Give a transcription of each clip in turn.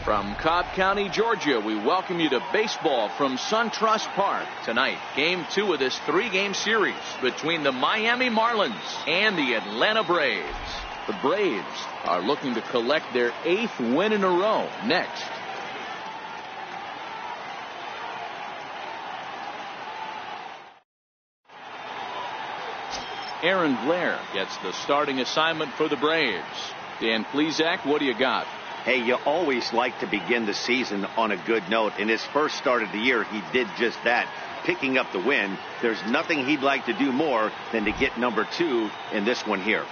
From Cobb County, Georgia, we welcome you to baseball from SunTrust Park. Tonight, Game 2 of this 3-game series between the Miami Marlins and the Atlanta Braves. The Braves are looking to collect their 8th win in a row next. Aaron Blair gets the starting assignment for the Braves. Dan Plesac, what do you got? Hey, you always like to begin the season on a good note. In his first start of the year, he did just that, picking up the win. There's nothing he'd like to do more than to get number 2 in this one here.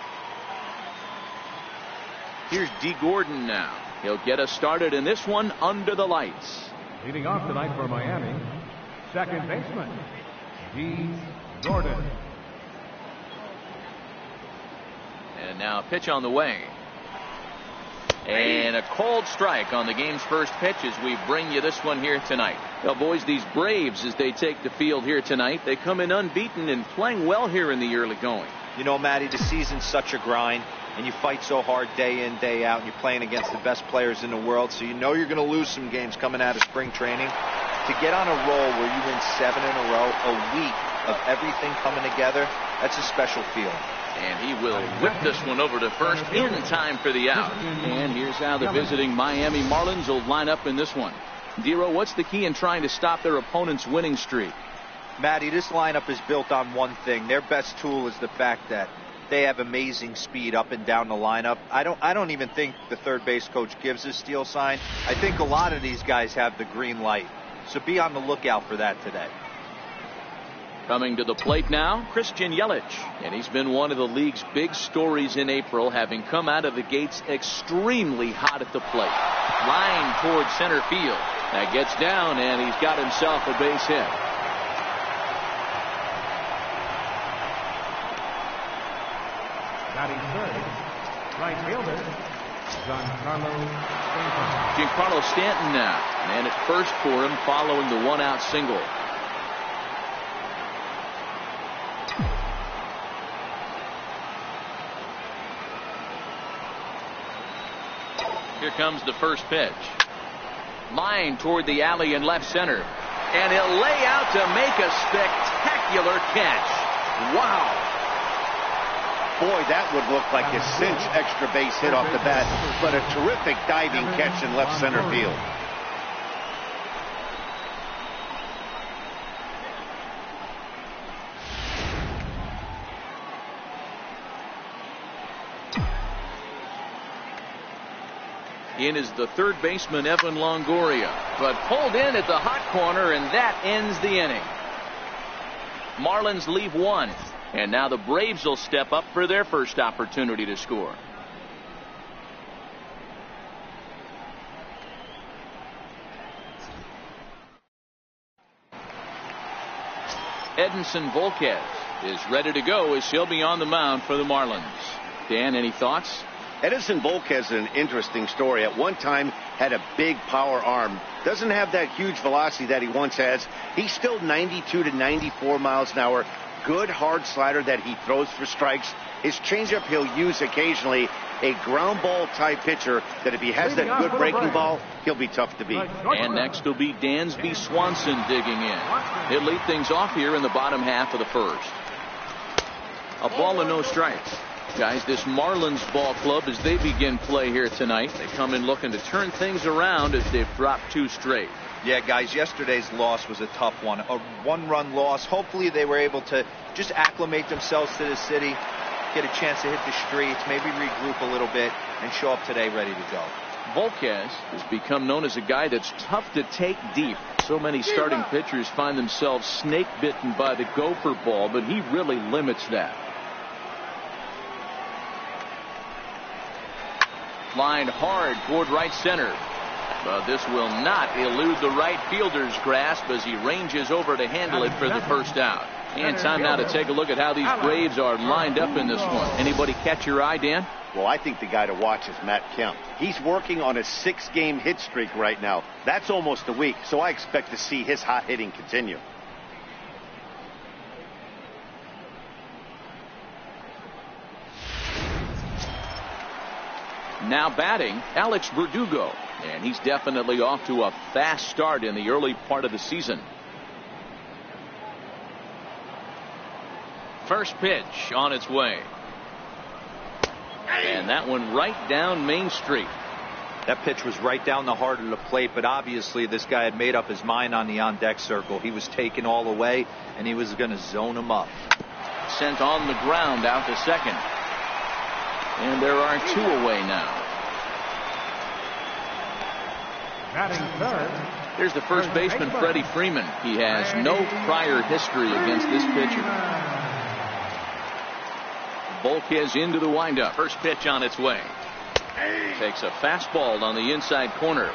Here's D. Gordon now. He'll get us started in this one under the lights. Leading off tonight for Miami, second baseman, D. Gordon. And now a pitch on the way. And a cold strike on the game's first pitch as we bring you this one here tonight. Well, boys, these Braves, as they take the field here tonight, they come in unbeaten and playing well here in the early going. You know, Matty, the season's such a grind, and you fight so hard day in, day out, and you're playing against the best players in the world, so you know you're going to lose some games coming out of spring training. To get on a roll where you win 7 in a row, a week of everything coming together, that's a special feeling. And he will whip this one over to first in time for the out. And here's how the visiting Miami Marlins will line up in this one. Dero, what's the key in trying to stop their opponent's winning streak? Matty, this lineup is built on one thing. Their best tool is the fact that they have amazing speed up and down the lineup. I don't even think the third base coach gives a steal sign. I think a lot of these guys have the green light. So be on the lookout for that today. Coming to the plate now, Christian Yelich. And he's been one of the league's big stories in April, having come out of the gates extremely hot at the plate. Line toward center field. That gets down, and he's got himself a base hit. Batting third, right fielder, Giancarlo Stanton now. And at first for him following the 1-out single. Here comes the first pitch. Line toward the alley in left center. And he'll lay out to make a spectacular catch. Wow. Boy, that would look like a cinch extra base hit off the bat, but a terrific diving catch in left center field. In is the third baseman, Evan Longoria, but pulled in at the hot corner, and that ends the inning. Marlins leave 1, and now the Braves will step up for their first opportunity to score. Edinson Volquez is ready to go as he'll be on the mound for the Marlins. Dan, any thoughts? Edinson Volquez is an interesting story. At one time had a big power arm. Doesn't have that huge velocity that he once has. He's still 92 to 94 miles an hour. Good hard slider that he throws for strikes. His changeup he'll use occasionally. A ground ball type pitcher that if he has that good breaking ball, he'll be tough to beat. And next will be Dansby Swanson digging in. He'll lead things off here in the bottom half of the first. A ball and no strikes. Guys, this Marlins ball club, as they begin play here tonight, they come in looking to turn things around as they've dropped 2 straight. Yeah, guys, yesterday's loss was a tough one. A 1-run loss. Hopefully they were able to just acclimate themselves to the city, get a chance to hit the streets, maybe regroup a little bit, and show up today ready to go. Volquez has become known as a guy that's tough to take deep. So many starting pitchers find themselves snake bitten by the gopher ball, but he really limits that. Lined hard toward right center. But this will not elude the right fielder's grasp as he ranges over to handle it for the first out. And time now to take a look at how these Braves are lined up in this one. Anybody catch your eye, Dan? Well, I think the guy to watch is Matt Kemp. He's working on a 6-game hit streak right now. That's almost a week, so I expect to see his hot hitting continue. Now batting, Alex Verdugo. And he's definitely off to a fast start in the early part of the season. First pitch on its way. And that one right down Main Street. That pitch was right down the heart of the plate, but obviously this guy had made up his mind on the on-deck circle. He was taken all the way, and he was going to zone him up. Sent on the ground out to second. And there are 2 away now. Batting third. Here's the first baseman, Freddie Freeman. He has no prior history against this pitcher. Volquez into the windup. First pitch on its way. Takes a fastball on the inside corner.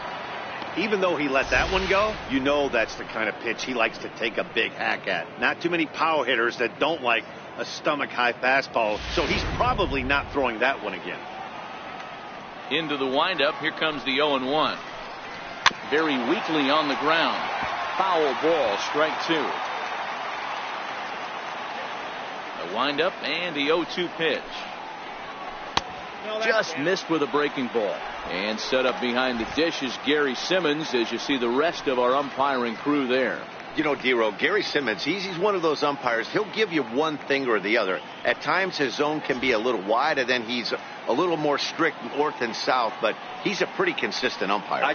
Even though he let that one go, you know that's the kind of pitch he likes to take a big hack at. Not too many power hitters that don't like a stomach-high fastball, so he's probably not throwing that one again. Into the windup. Here comes the 0-1. Very weakly on the ground. Foul ball, strike 2. The windup and the 0-2 pitch. Just missed with a breaking ball. And set up behind the dish is Gary Simmons, as you see the rest of our umpiring crew there. You know, Dero, Gary Simmons, he's one of those umpires. He'll give you one thing or the other. At times his zone can be a little wide, and then he's a little more strict north and south, but he's a pretty consistent umpire.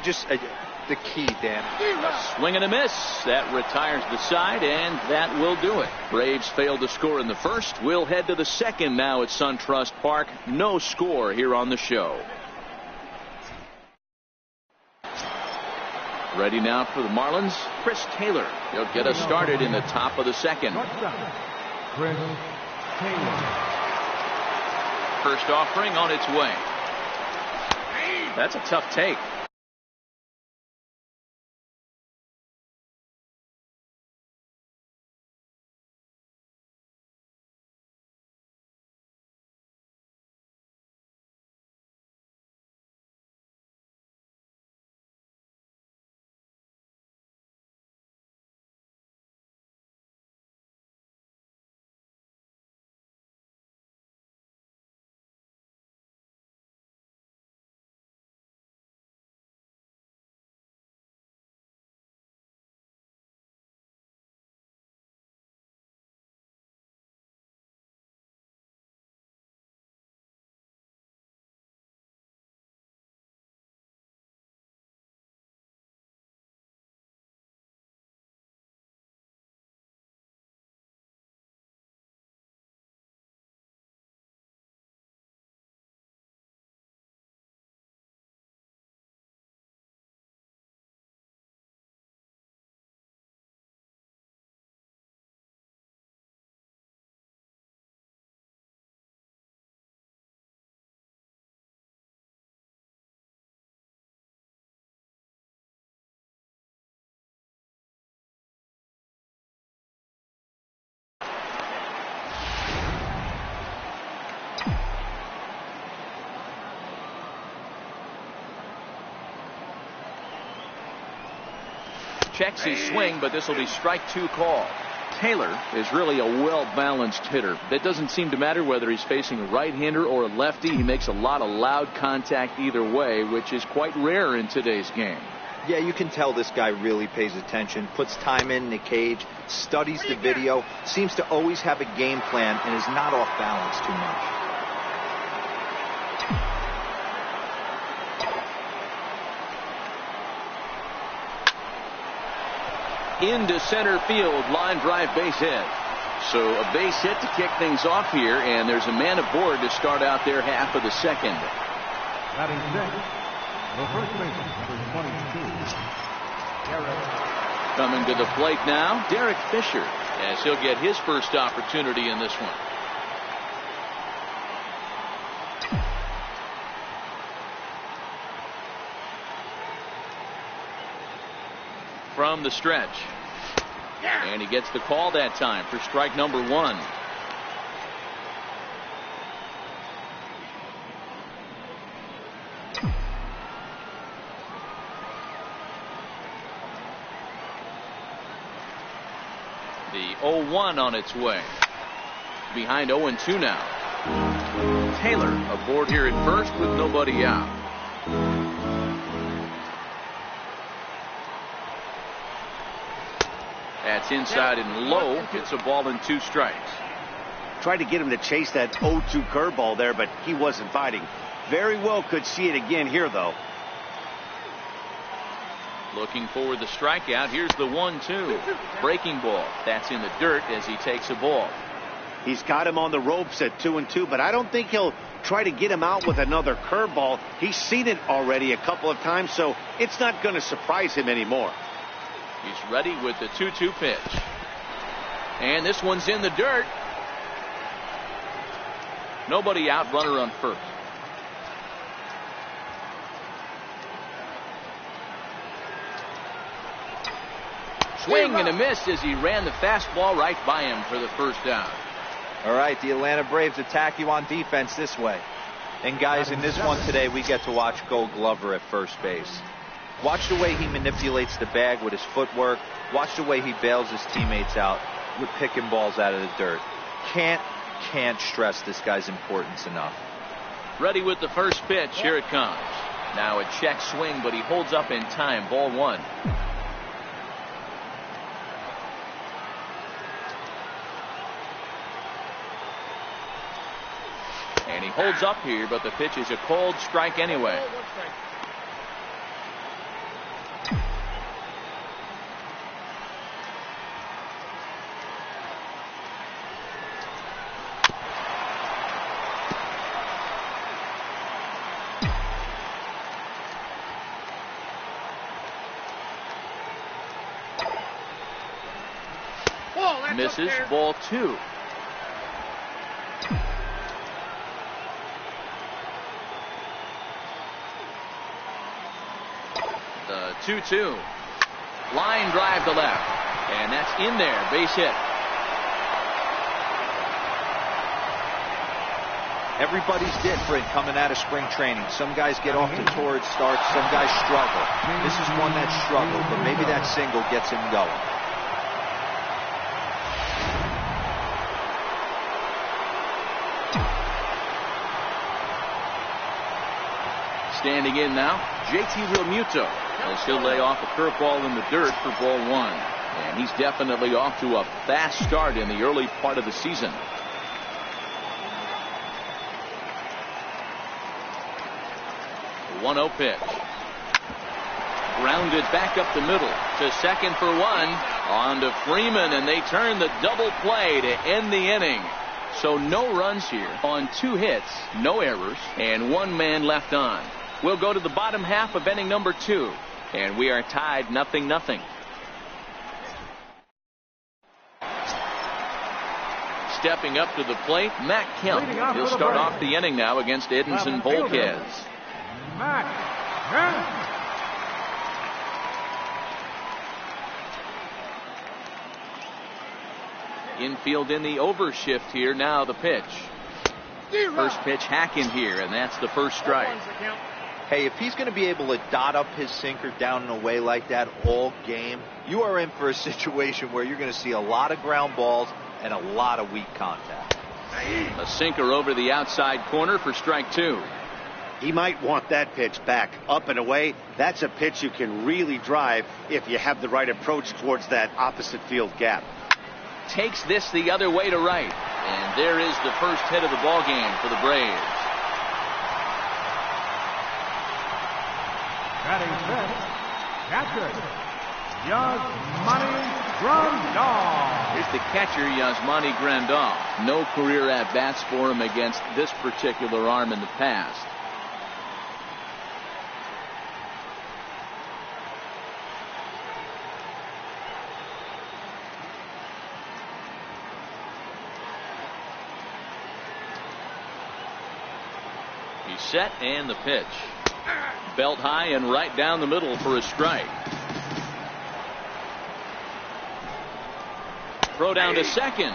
The key, Dan. A swing and a miss. That retires the side, and that will do it. Braves failed to score in the first. We'll head to the second now at SunTrust Park. No score here on the show. Ready now for the Marlins, Chris Taylor. He'll get us started in the top of the second. Chris Taylor. First offering on its way. That's a tough take. Checks his swing, but this will be strike 2 call. Taylor is really a well-balanced hitter. That doesn't seem to matter whether he's facing a right-hander or a lefty. He makes a lot of loud contact either way, which is quite rare in today's game. Yeah, you can tell this guy really pays attention, puts time in the cage, studies the video, seems to always have a game plan, and is not off balance too much. Into center field, line drive, base hit. So a base hit to kick things off here, and there's a man aboard to start out their half of the second. Batting sixth, the first baseman, number 22, Derek. Coming to the plate now, Derek Fisher, as he'll get his first opportunity in this one. From the stretch. And he gets the call that time for strike number 1. The 0-1 on its way. Behind 0-2 now. Taylor aboard here at first with nobody out. That's inside and low. It's a ball and 2 strikes. Tried to get him to chase that 0-2 curveball there, but he wasn't biting. Very well could see it again here, though. Looking for the strikeout. Here's the 1-2. Breaking ball. That's in the dirt as he takes a ball. He's got him on the ropes at 2-2, but I don't think he'll try to get him out with another curveball. He's seen it already a couple of times, so it's not going to surprise him anymore. He's ready with the 2-2 pitch. And this one's in the dirt. Nobody out, runner on first. Swing and a miss as he ran the fastball right by him for the first down. All right, the Atlanta Braves attack you on defense this way. And guys, in this one today, we get to watch Gold Glover at first base. Watch the way he manipulates the bag with his footwork. Watch the way he bails his teammates out with picking balls out of the dirt. Can't stress this guy's importance enough. Ready with the first pitch. Here it comes. Now a check swing, but he holds up in time. Ball 1. And he holds up here, but the pitch is a cold strike anyway. Misses. Ball 2. The 2-2. Line drive to left. And that's in there. Base hit. Everybody's different coming out of spring training. Some guys get off to torrid starts. Some guys struggle. This is one that struggled, but maybe that single gets him going. Standing in now, JT Realmuto, as he'll lay off a curveball in the dirt for ball 1. And he's definitely off to a fast start in the early part of the season. The 1-0 pitch. Grounded back up the middle to second for 1. On to Freeman, and they turn the double play to end the inning. So no runs here on 2 hits, no errors, and 1 man left on. We'll go to the bottom half of inning number 2, and we are tied 0-0. Stepping up to the plate, Matt Kemp. He'll start off the inning now against Edinson Volquez. Matt Kemp. Infield in the overshift here. Now the pitch. First pitch hack in here, and that's the first strike. Hey, if he's going to be able to dot up his sinker down and away like that all game, you are in for a situation where you're going to see a lot of ground balls and a lot of weak contact. A sinker over the outside corner for strike 2. He might want that pitch back up and away. That's a pitch you can really drive if you have the right approach towards that opposite field gap. Takes this the other way to right, and there is the first hit of the ball game for the Braves. Batting fifth, catcher Yasmani Grandal. Here's the catcher, Yasmani Grandal. No career at-bats for him against this particular arm in the past. He's set, and the pitch. Belt high and right down the middle for a strike. Throw down to second.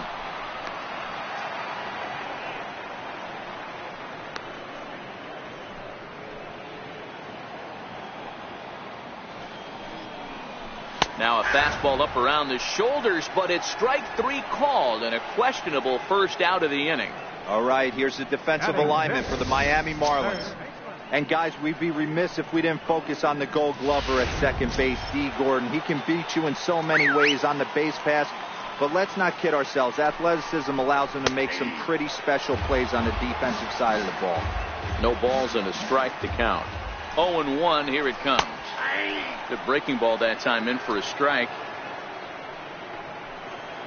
Now a fastball up around the shoulders, but it's strike 3 called and a questionable first out of the inning. All right, here's the defensive alignment for the Miami Marlins. And guys, we'd be remiss if we didn't focus on the Gold Glover at second base, D. Gordon. He can beat you in so many ways on the base pass, but let's not kid ourselves. Athleticism allows him to make some pretty special plays on the defensive side of the ball. No balls and a strike to count. 0-1, here it comes. Good breaking ball that time, in for a strike.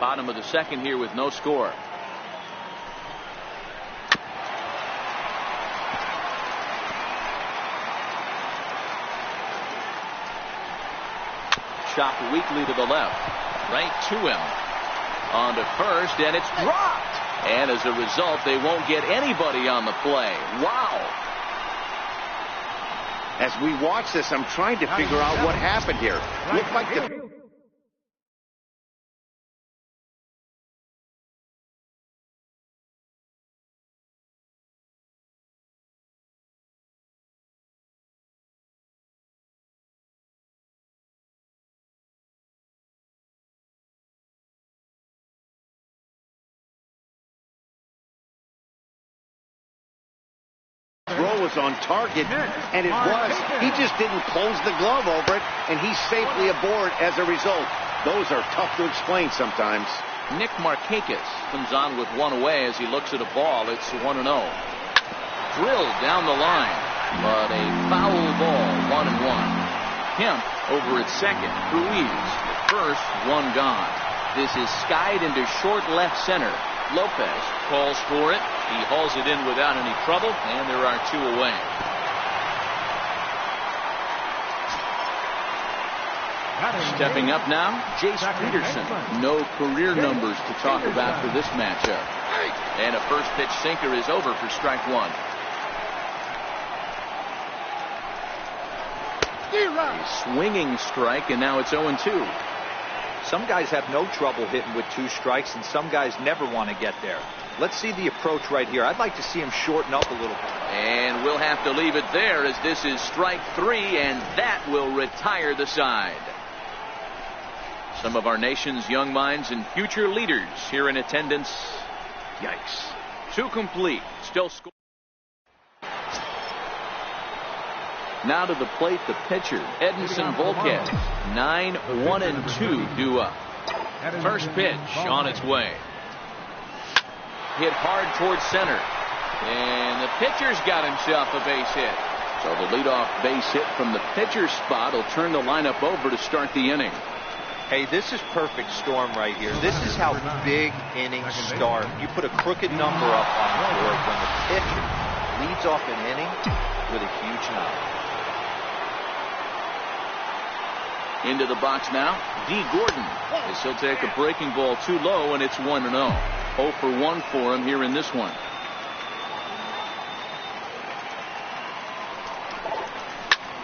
Bottom of the second here with no score. Chopped weakly to the left. Right to him. On to first, and it's dropped. And as a result, they won't get anybody on the play. Wow. As we watch this, I'm trying to figure out what happened here. Looked like the throw was on target, and it was. He just didn't close the glove over it, and he's safely aboard as a result. Those are tough to explain sometimes. Nick Markakis comes on with one away as he looks at a ball. It's 1-0. Drilled down the line, but a foul ball, 1-1. Kemp over at second. Ruiz at first, one gone. This is skied into short left center. Lopez calls for it. He hauls it in without any trouble, and there are two away. Stepping up now, Jace Peterson. No career numbers to talk about for this matchup. And a first pitch sinker is over for strike one. A swinging strike, and now it's 0-2. Some guys have no trouble hitting with two strikes, and some guys never want to get there. Let's see the approach right here. I'd like to see him shorten up a little bit. And we'll have to leave it there, as this is strike three, and that will retire the side. Some of our nation's young minds and future leaders here in attendance. Yikes. Two complete. Still score. Now to the plate, the pitcher, Edinson Volquez. 9-1-2 due up. First pitch on its way. Hit hard towards center. And the pitcher's got himself a base hit. So the leadoff base hit from the pitcher's spot will turn the lineup over to start the inning. Hey, this is perfect storm right here. This is how big innings start. You put a crooked number up on the board when the pitcher leads off an inning with a huge number. Into the box now, D. Gordon. As he'll take a breaking ball too low, and it's 1-0. 0 for 1 for him here in this one.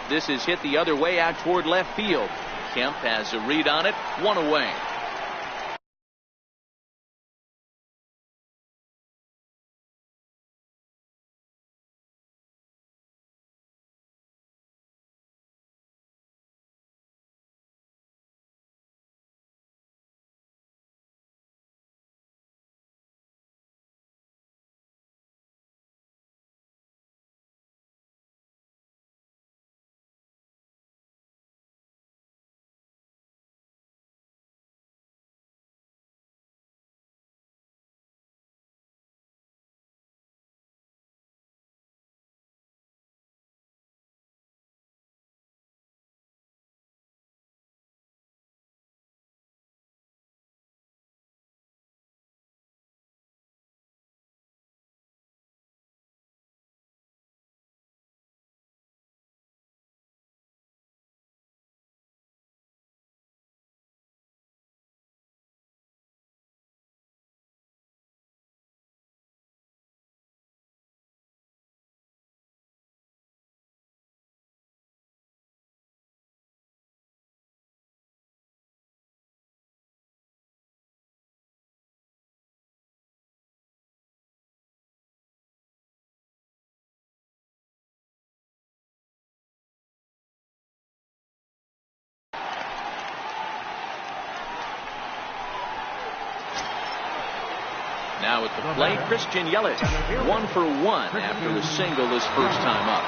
This is hit the other way out toward left field. Kemp has a read on it, one away. Now at the plate, Christian Yelich, 1 for 1 after a single his first time up.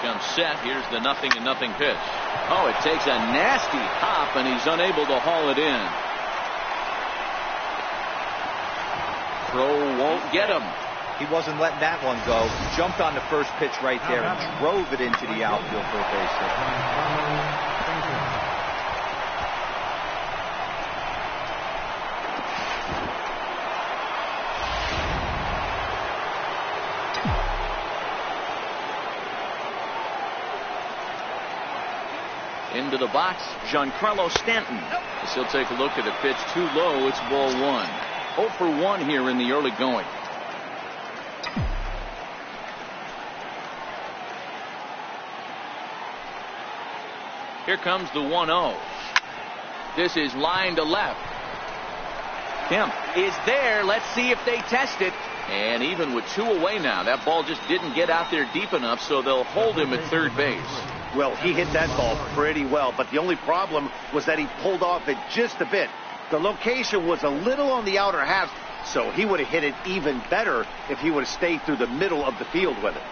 Jump set. Here's the 0-0 pitch. Oh, it takes a nasty hop, and he's unable to haul it in. Throw won't get him. He wasn't letting that one go. He jumped on the first pitch right there and drove it into the outfield for a base hit. Into the box, Giancarlo Stanton. As he'll take a look at a pitch too low. It's ball 1. 0 for 1 here in the early going. Here comes the 1-0. This is line to left. Kemp is there. Let's see if they test it. And even with 2 away now, that ball just didn't get out there deep enough, so they'll hold him at third base. Well, he hit that ball pretty well, but the only problem was that he pulled off it just a bit. The location was a little on the outer half, so he would have hit it even better if he would have stayed through the middle of the field with it.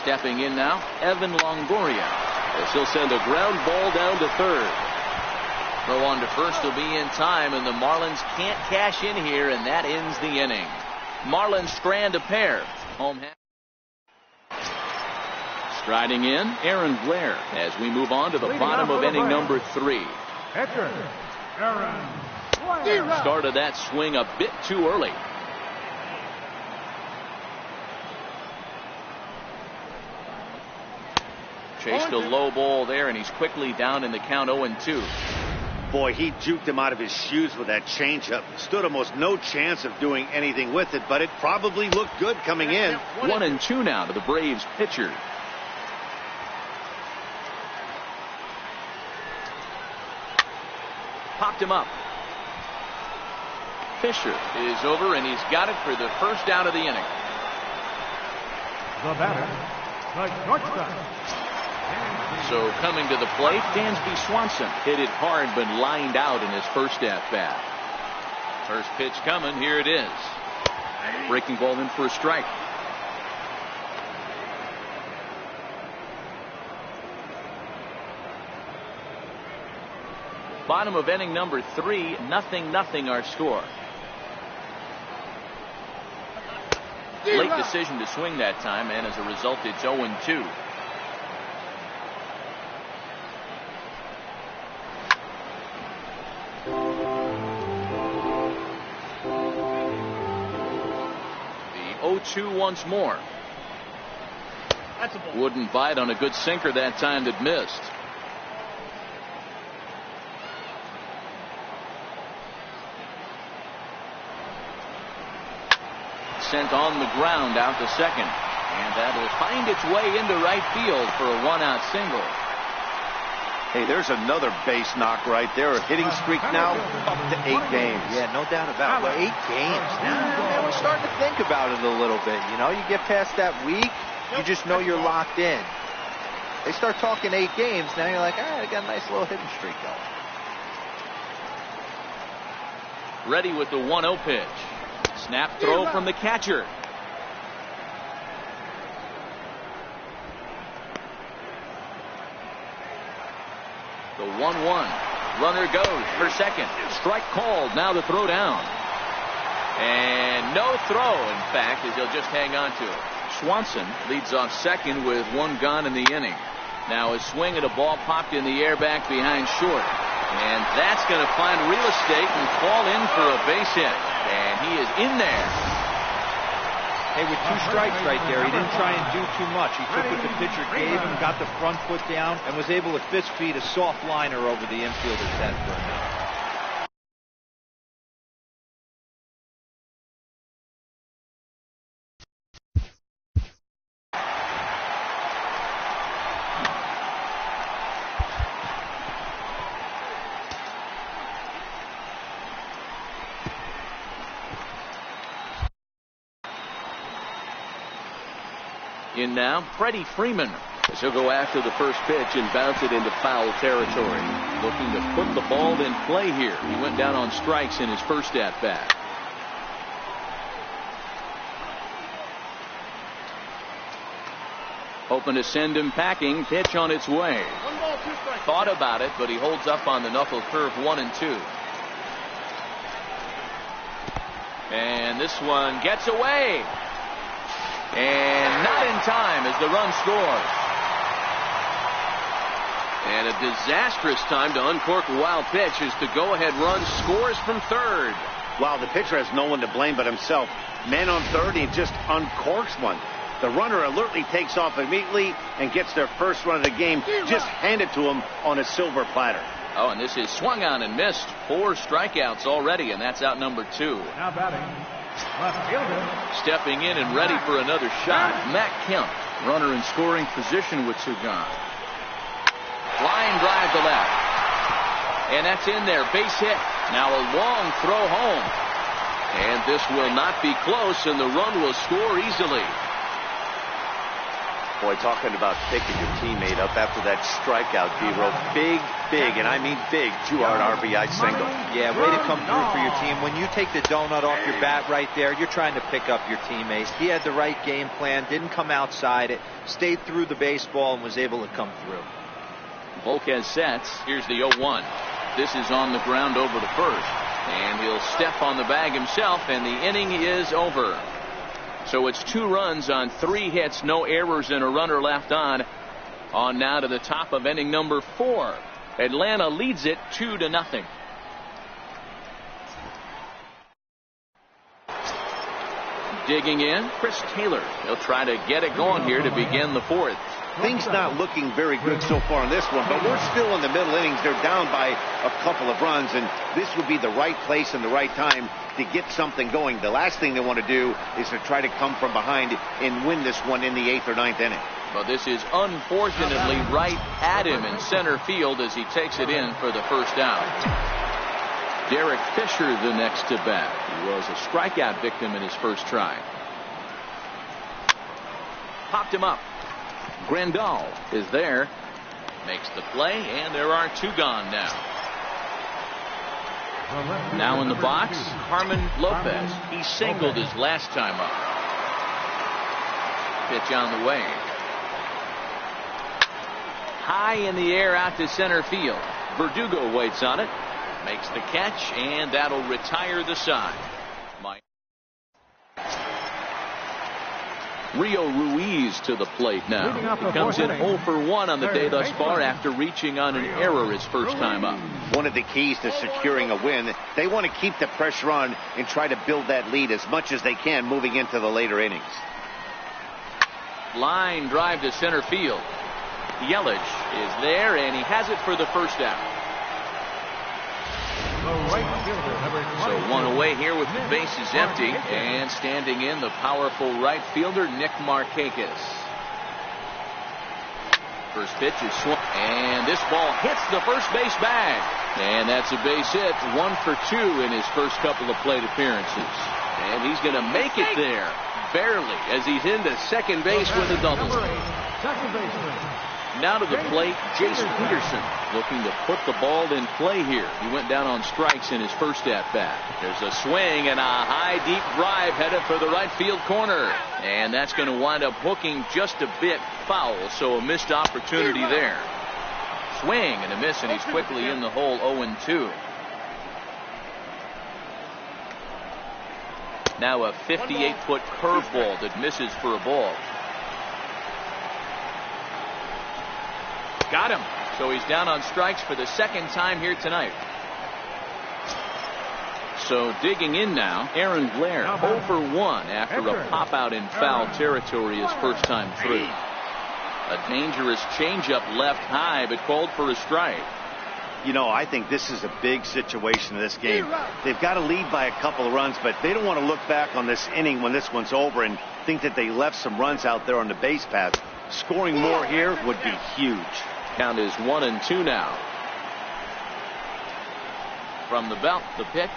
Stepping in now, Evan Longoria. As he'll send a ground ball down to third. Throw on to first will be in time, and the Marlins can't cash in here, and that ends the inning. Marlins strand a pair. Home half. Striding in, Aaron Blair, as we move on to the bottom of inning number 3. Pitcher, Aaron Blair. Started that swing a bit too early. Chased a low ball there, and he's quickly down in the count 0-2. Boy, he juked him out of his shoes with that changeup. Stood almost no chance of doing anything with it, but it probably looked good coming in. 1-2 now to the Braves pitcher. Popped him up. Fisher is over, and he's got it for the first out of the inning. The batter, the shortstop. So coming to the plate, Dansby Swanson hit it hard but lined out in his first at-bat. First pitch coming. Here it is. Breaking ball in for a strike. Bottom of inning number 3, 0-0 our score. Late decision to swing that time, and as a result it's 0-2. The 0-2 once more. That's a ball. Wouldn't bite on a good sinker that time that missed. Sent on the ground out to second, and that'll find its way into right field for a 1-out single. Hey, there's another base knock right there. A hitting streak now up to 8 games. Yeah, no doubt about it. Well, 8 games now. We're starting to think about it a little bit. You know, you get past that week, you just know you're locked in. They start talking 8 games, now you're like, all right, I got a nice little hitting streak going. Ready with the 1-0 pitch. Snap throw from the catcher. The 1-1. Runner goes for second. Strike called. Now the throw down. And no throw, in fact, as he'll just hang on to it. Swanson leads off second with 1 gone in the inning. Now a swing at a ball popped in the air back behind short. And that's going to find real estate and fall in for a base hit. And he is in there. Hey, with 2 strikes right there, he didn't try and do too much. He took what the pitcher gave him, got the front foot down, and was able to fist feed a soft liner over the infielder's head for a minute. In now, Freddie Freeman. As he'll go after the first pitch and bounce it into foul territory. Looking to put the ball in play here. He went down on strikes in his first at bat. Hoping to send him packing. Pitch on its way. Thought about it, but he holds up on the knuckle curve 1-2. And this one gets away. And not in time as the run scores. And a disastrous time to uncork a wild pitch as the go-ahead run scores from third. Wow, the pitcher has no one to blame but himself. Man on third, he just uncorks one. The runner alertly takes off immediately and gets their first run of the game just handed to him on a silver platter. Oh, and this is swung on and missed. 4 strikeouts already, and that's out number 2. Now batting, left fielder. Stepping in and ready for another shot, Matt Kemp. Runner in scoring position with Sugan. Line drive to left. And that's in there. Base hit. Now a long throw home. And this will not be close, and the run will score easily. Boy, talking about picking your teammate up after that strikeout, D-Row. Big, and I mean big, 2-out RBI single. Yeah, way to come through for your team. When you take the donut off your bat right there, you're trying to pick up your teammate. He had the right game plan, didn't come outside it, stayed through the baseball, and was able to come through. Volquez sets. Here's the 0-1. This is on the ground over to first. And he'll step on the bag himself, and the inning is over. So it's 2 runs on 3 hits, no errors, and a runner left on. On now to the top of inning number 4. Atlanta leads it 2-0. Digging in, Chris Taylor. He'll try to get it going here to begin the 4th. Things not looking very good so far in this one, but we're still in the middle innings. They're down by a couple of runs, and this would be the right place and the right time to get something going. The last thing they want to do is to try to come from behind and win this one in the 8th or 9th inning. Well, this is unfortunately right at him in center field as he takes it in for the first out. Derek Fisher the next to bat. He was a strikeout victim in his first try. Popped him up. Grandal is there. Makes the play, and there are 2 gone now. Now in the box, Harmon Lopez. He singled his last time up. Pitch on the way. High in the air out to center field. Verdugo waits on it. Makes the catch, and that'll retire the side. Rio Ruiz to the plate now. He comes in 0 for 1 on the day thus far after reaching on an error his first time up. One of the keys to securing a win, they want to keep the pressure on and try to build that lead as much as they can moving into the later innings. Line drive to center field. Yelich is there, and he has it for the first out. So 1 away here with the bases empty, and standing in the powerful right fielder Nick Markakis. First pitch is swung, and this ball hits the first base bag, and that's a base hit. 1 for 2 in his first couple of plate appearances, and he's going to make it there barely as he's into second base with a double. Now to the plate, Jason Peterson looking to put the ball in play here. He went down on strikes in his first at-bat. There's a swing and a high deep drive headed for the right field corner. And that's going to wind up hooking just a bit foul, so a missed opportunity there. Swing and a miss, and he's quickly in the hole 0-2. Now a 58-foot curveball that misses for a ball. Got him. So he's down on strikes for the second time here tonight. So digging in now, Aaron Blair 0 for 1 after a pop out in foul territory his first time through. A dangerous changeup left high, but called for a strike. You know, I think this is a big situation in this game. They've got to lead by a couple of runs, but they don't want to look back on this inning when this one's over and think that they left some runs out there on the base path. Scoring more here would be huge. Count is 1-2 now. From the belt, the pitch.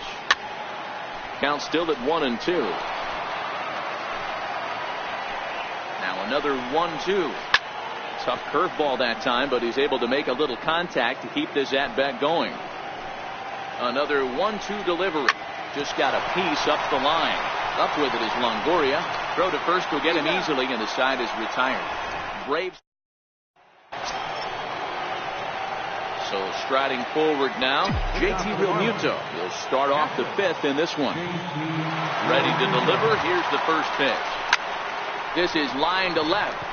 Count still at 1-2. Now another 1-2. Tough curveball that time, but he's able to make a little contact to keep this at-bat going. Another 1-2 delivery. Just got a piece up the line. Up with it is Longoria. Throw to first will get him easily, and the side is retired. Braves. So striding forward now, JT Realmuto will start off the fifth in this one. Ready to deliver. Here's the first pitch. This is line to left,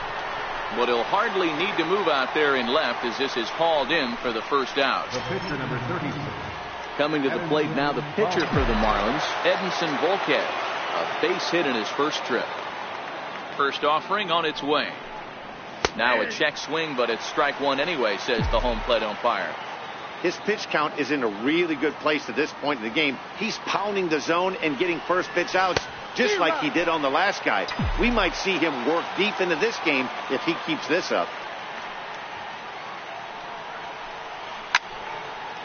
but he'll hardly need to move out there in left, as this is hauled in for the first out. The pitcher, number 36. Coming to the plate now, the pitcher for the Marlins, Edinson Volquez. A base hit in his first trip. First offering on its way. Now a check swing, but it's strike one anyway, says the home plate umpire. His pitch count is in a really good place at this point in the game. He's pounding the zone and getting first pitch outs, just like he did on the last guy. We might see him work deep into this game if he keeps this up.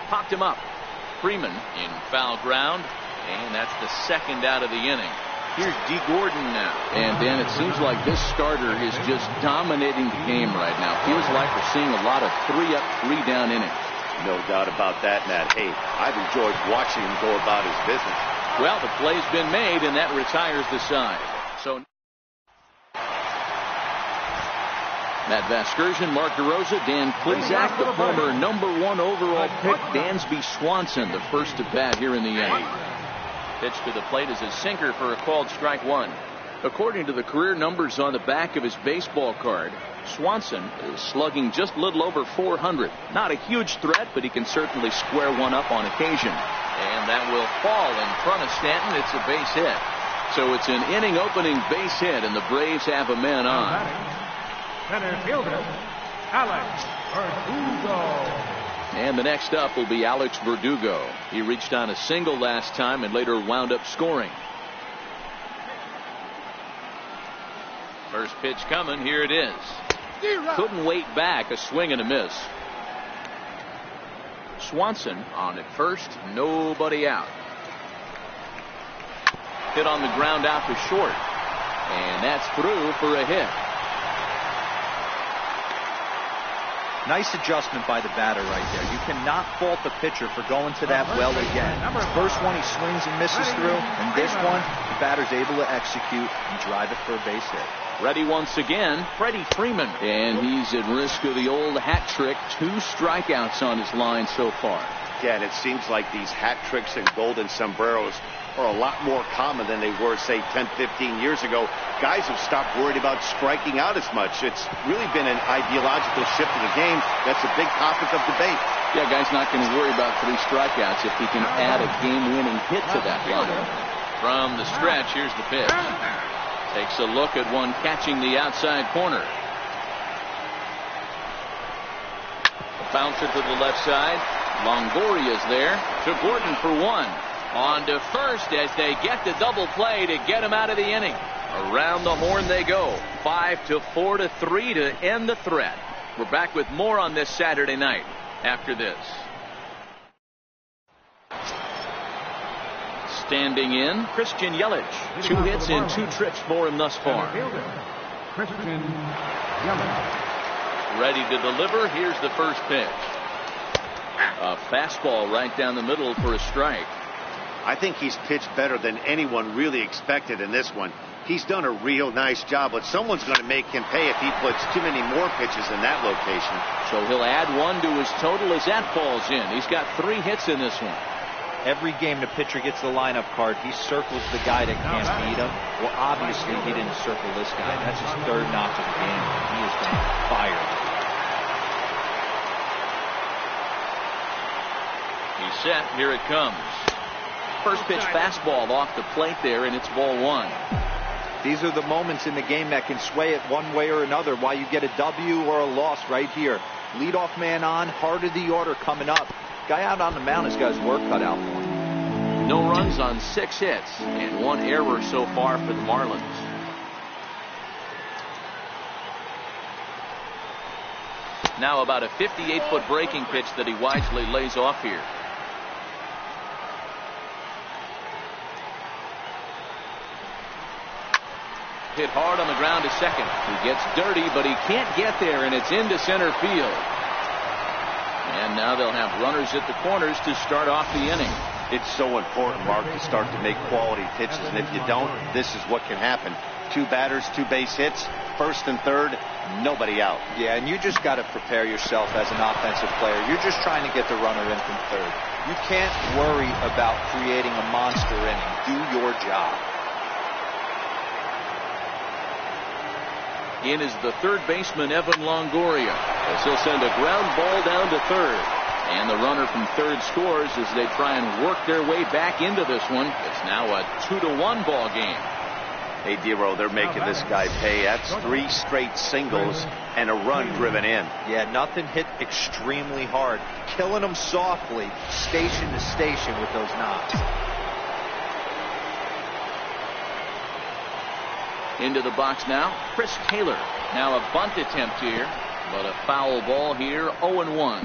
Popped him up. Freeman in foul ground, and that's the second out of the inning. Here's D. Gordon now. And Dan, it seems like this starter is just dominating the game right now. Feels like we're seeing a lot of 3-up, 3-down innings. No doubt about that, Matt. Hey, I've enjoyed watching him go about his business. Well, the play's been made, and that retires the side. So Matt Vasgersian, Mark DeRosa, Dan Plesac, the former #1 overall pick, Dansby Swanson, the first at bat here in the inning. Pitch to the plate is a sinker for a called strike one. According to the career numbers on the back of his baseball card, Swanson is slugging just a little over 400. Not a huge threat, but he can certainly square one up on occasion. And that will fall in front of Stanton. It's a base hit. So it's an inning opening base hit, and the Braves have a man on. Center fielder, Alex Verdugo. And the next up will be Alex Verdugo. He reached on a single last time and later wound up scoring. First pitch coming. Here it is. Couldn't wait back. A swing and a miss. Swanson on at first. Nobody out. Hit on the ground out to short. And that's through for a hit. Nice adjustment by the batter right there. You cannot fault the pitcher for going to that well again. First one he swings and misses through, and this one the batter's able to execute and drive it for a base hit. Ready once again, Freddie Freeman. And he's at risk of the old hat trick. 2 strikeouts on his line so far. Yeah, and it seems like these hat tricks and golden sombreros are a lot more common than they were, say, 10, 15 years ago. Guys have stopped worried about striking out as much. It's really been an ideological shift in the game. That's a big topic of debate. Yeah, guy's not going to worry about 3 strikeouts if he can add a game-winning hit to that line. From the stretch, here's the pitch. Takes a look at one catching the outside corner. A bouncer to the left side. Longoria's there. To Gordon for one. On to first as they get the double play to get him out of the inning. Around the horn they go. 5-4-3 to end the threat. We're back with more on this Saturday night after this. Standing in, Christian Yelich. 2 hits and 2 trips for him thus far. Christian Yelich. Ready to deliver. Here's the first pitch. A fastball right down the middle for a strike. I think he's pitched better than anyone really expected in this one. He's done a real nice job, but someone's going to make him pay if he puts too many more pitches in that location. So he'll add 1 to his total as that falls in. He's got 3 hits in this one. Every game the pitcher gets the lineup card, he circles the guy that can't beat him. Well, obviously he didn't circle this guy. That's his 3rd knock of the game. He has been fired. He's set. Here it comes. First pitch fastball off the plate there, and it's ball 1. These are the moments in the game that can sway it one way or another. Why you get a W or a loss right here. Leadoff man on, heart of the order coming up. Guy out on the mound has got his work cut out for him. No runs on 6 hits and 1 error so far for the Marlins. Now about a 58-foot breaking pitch that he wisely lays off here. hit hard on the ground to second. He gets dirty, but he can't get there, and it's into center field. And now they'll have runners at the corners to start off the inning. It's so important, Mark, to start to make quality pitches, and if you don't, this is what can happen. 2 batters, 2 base hits, first and third, nobody out. Yeah, and you just got to prepare yourself as an offensive player. You're just trying to get the runner in from third. You can't worry about creating a monster inning. Do your job. In is the third baseman, Evan Longoria, as he'll send a ground ball down to third. And the runner from third scores as they try and work their way back into this one. It's now a 2-1 ball game. Hey, Dero, they're making this guy pay. That's 3 straight singles and a run driven in. Yeah, nothing hit extremely hard. Killing them softly, station to station with those knocks. Into the box now, Chris Taylor. Now a bunt attempt here, but a foul ball here, 0-1.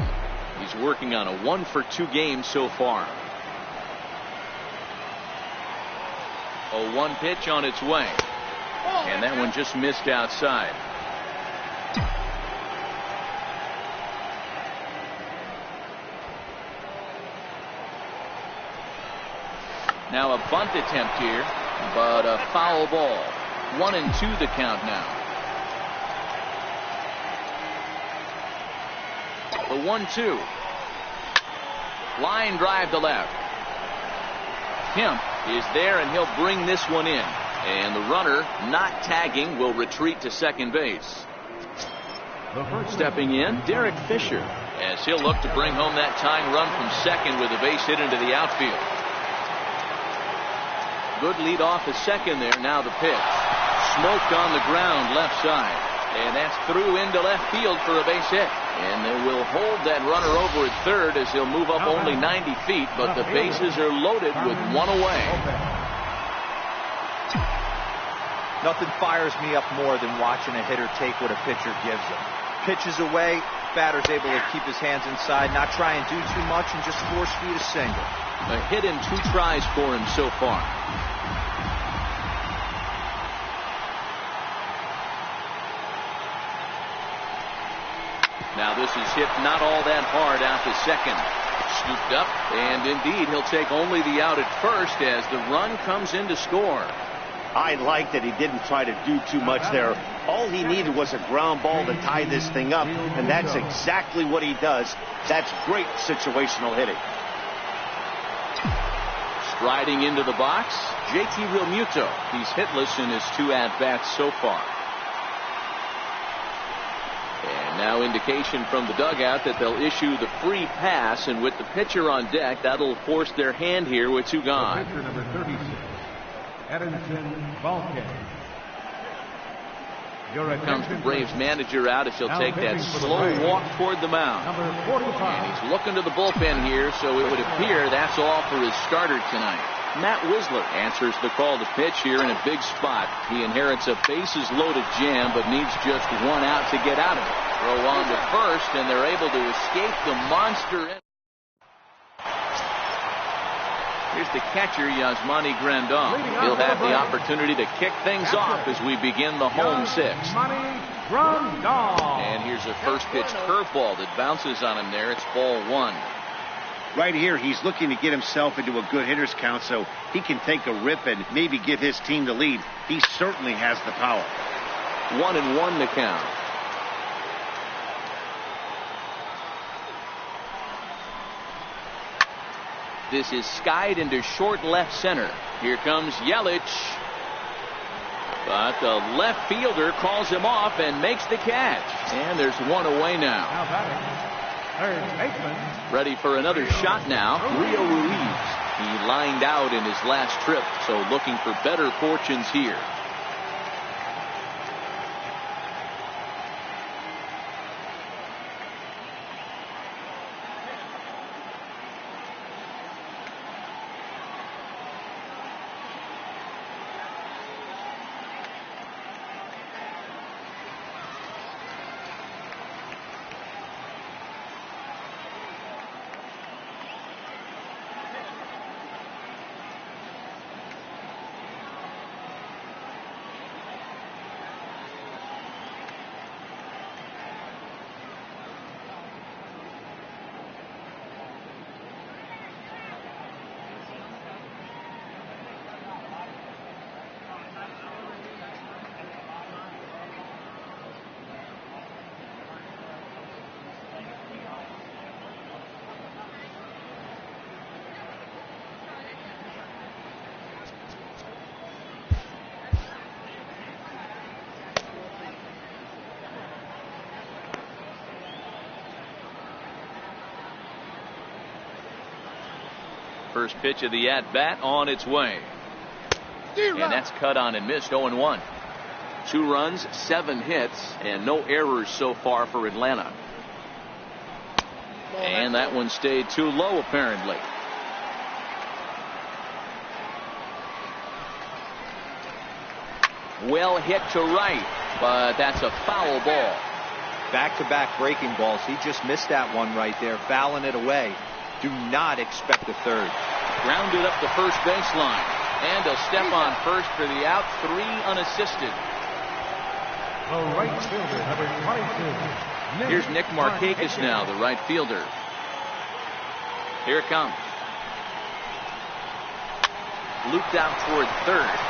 He's working on a 1-for-2 game so far. A 1 pitch on its way. And that one just missed outside. Now a bunt attempt here, but a foul ball. 1-2 the count now. The 1-2. Line drive to left. Kemp is there, and he'll bring this one in. And the runner, not tagging, will retreat to second base. Stepping in, Derek Fisher, as he'll look to bring home that tying run from second with a base hit into the outfield. Good lead off at second there. Now the pitch. Smoked on the ground left side. And that's through into left field for a base hit. And they will hold that runner over at third as he'll move up only 90 feet, but the bases are loaded with 1 away. Nothing fires me up more than watching a hitter take what a pitcher gives him. Pitches away, batter's able to keep his hands inside, not try and do too much, and just force feed a single. A hit in 2 tries for him so far. Now this is hit not all that hard out to second. Scooped up, and indeed he'll take only the out at first as the run comes in to score. I like that he didn't try to do too much there. All he needed was a ground ball to tie this thing up, and that's exactly what he does. That's great situational hitting. Striding into the box, JT Realmuto. He's hitless in his 2 at-bats so far. And now indication from the dugout that they'll issue the free pass, and with the pitcher on deck, that'll force their hand here with 2 gone. Pitcher number 36, Edinson Volquez. Here comes the Braves manager out as he'll take that slow walk toward the mound. Number 45. And he's looking to the bullpen here, so it would appear that's all for his starter tonight. Matt Wisler answers the call to pitch here in a big spot. He inherits a bases-loaded jam, but needs just 1 out to get out of it. Throw on to first, and they're able to escape the monster. Here's the catcher, Yasmani Grandal. He'll have the opportunity to kick things off as we begin the home 6. And here's a first pitch curveball that bounces on him there. It's ball 1. Right here, he's looking to get himself into a good hitter's count so he can take a rip and maybe give his team the lead. He certainly has the power. 1-1 the count. This is skied into short left center. Here comes Yelich. But the left fielder calls him off and makes the catch. And there's 1 away now. Now batting, third baseman. Ready for another shot now, Rio Ruiz. He lined out in his last trip, so looking for better fortunes here. First pitch of the at-bat on its way. And that's cut on and missed. 0-1. 2 runs, 7 hits, and no errors so far for Atlanta. And that one stayed too low, apparently. Well hit to right, but that's a foul ball. Back-to-back breaking balls. He just missed that one right there, fouling it away. Do not expect a third. Grounded up the first baseline. And a step on first for the out. 3 unassisted. The right fielder, number 22. Here's Nick Markakis now, the right fielder. Here it comes. Looped out toward third.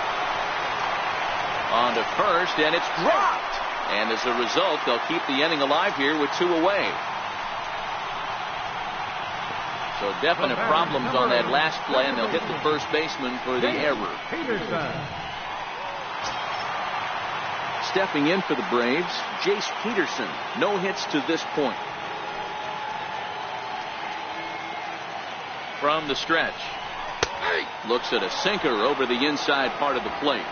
On to first, and it's dropped. And as a result, they'll keep the inning alive here with 2 away. So definite problems on that last play, and they'll hit the first baseman for the error. Stepping in for the Braves, Jace Peterson. No hits to this point. From the stretch. Looks at a sinker over the inside part of the plate.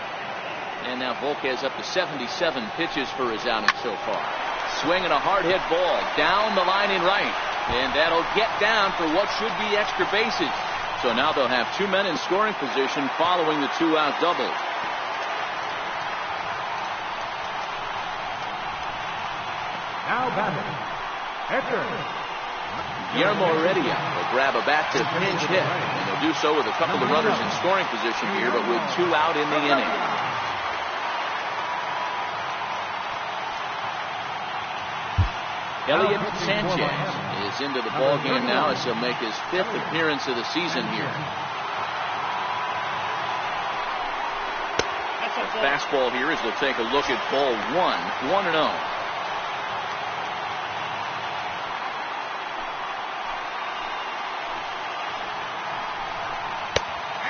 And now Volquez up to 77 pitches for his outing so far. Swinging a hard hit ball down the line in right. And that'll get down for what should be extra bases. So now they'll have 2 men in scoring position following the 2-out double. Now batting. Hector. Guillermo Heredia will grab a bat to pinch hit. And they'll do so with a couple of runners in scoring position here, but with 2 out in the inning. Elliot Sanchez is into the ball game now as he'll make his 5th appearance of the season here. Fastball here as they'll take a look at ball 1. 1-0.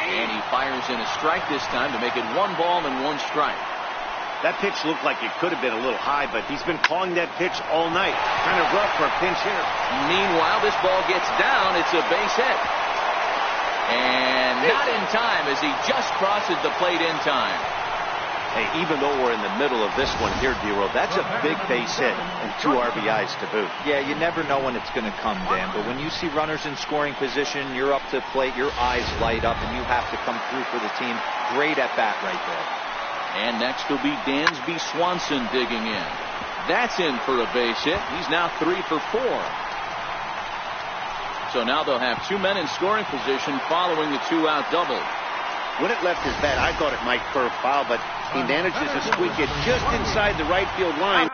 And he fires in a strike this time to make it 1 ball and 1 strike. That pitch looked like it could have been a little high, but he's been calling that pitch all night. Kind of rough for a pinch hitter. Meanwhile, this ball gets down. It's a base hit. And not in time as he just crosses the plate in time. Hey, even though we're in the middle of this one here, D-Roll, that's a big base hit and 2 RBIs to boot. Yeah, you never know when it's going to come, Dan. But when you see runners in scoring position, you're up to the plate, your eyes light up, and you have to come through for the team. Great at bat right there. And next will be Dansby Swanson digging in. That's in for a base hit. He's now 3 for 4. So now they'll have 2 men in scoring position following the 2-out double. When it left his bat, I thought it might curve foul, but he manages to squeak it just inside the right field line.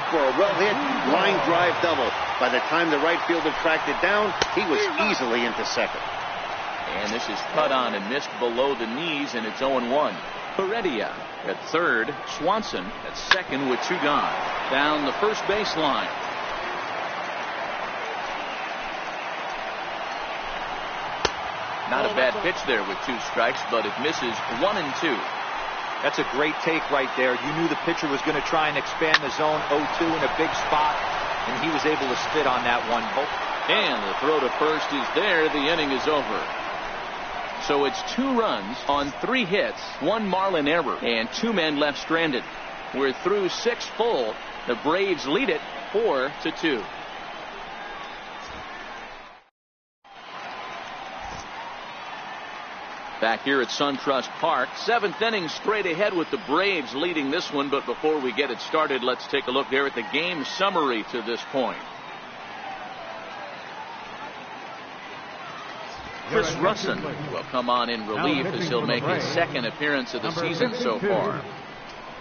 For a well-hit line drive double. By the time the right fielder tracked it down, he was easily into second. And this is cut on and missed below the knees, and it's 0-1. Heredia at third. Swanson at second with 2 gone. Down the first baseline. Not a bad pitch there with 2 strikes, but it misses 1 and 2. That's a great take right there. You knew the pitcher was going to try and expand the zone 0-2 in a big spot, and he was able to spit on that one. And the throw to first is there. The inning is over. So it's 2 runs on 3 hits, 1 Marlin error, and 2 men left stranded. We're through 6 full. The Braves lead it 4-2. Back here at SunTrust Park, 7th inning straight ahead with the Braves leading this one. But before we get it started, let's take a look there at the game summary to this point. Chris Russin will come on in relief as he'll make his second appearance of the season so far.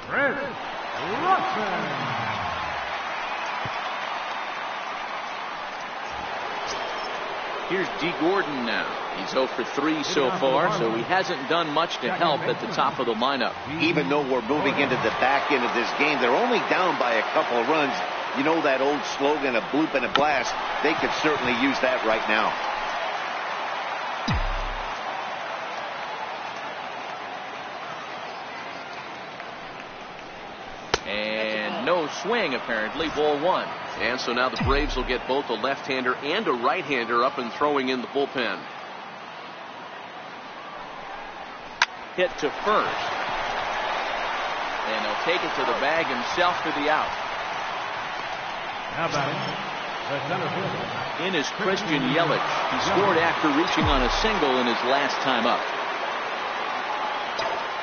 Chris Russin. Here's D. Gordon now. He's 0 for 3 so far, so he hasn't done much to help at the top of the lineup. Even though we're moving into the back end of this game, they're only down by a couple of runs. You know that old slogan, a bloop and a blast. They could certainly use that right now. And no swing, apparently. Ball 1. And so now the Braves will get both a left-hander and a right-hander up and throwing in the bullpen. Hit to first. And he'll take it to the bag himself for the out. Now batting, the center fielder. In is Christian Yelich. He scored after reaching on a single in his last time up.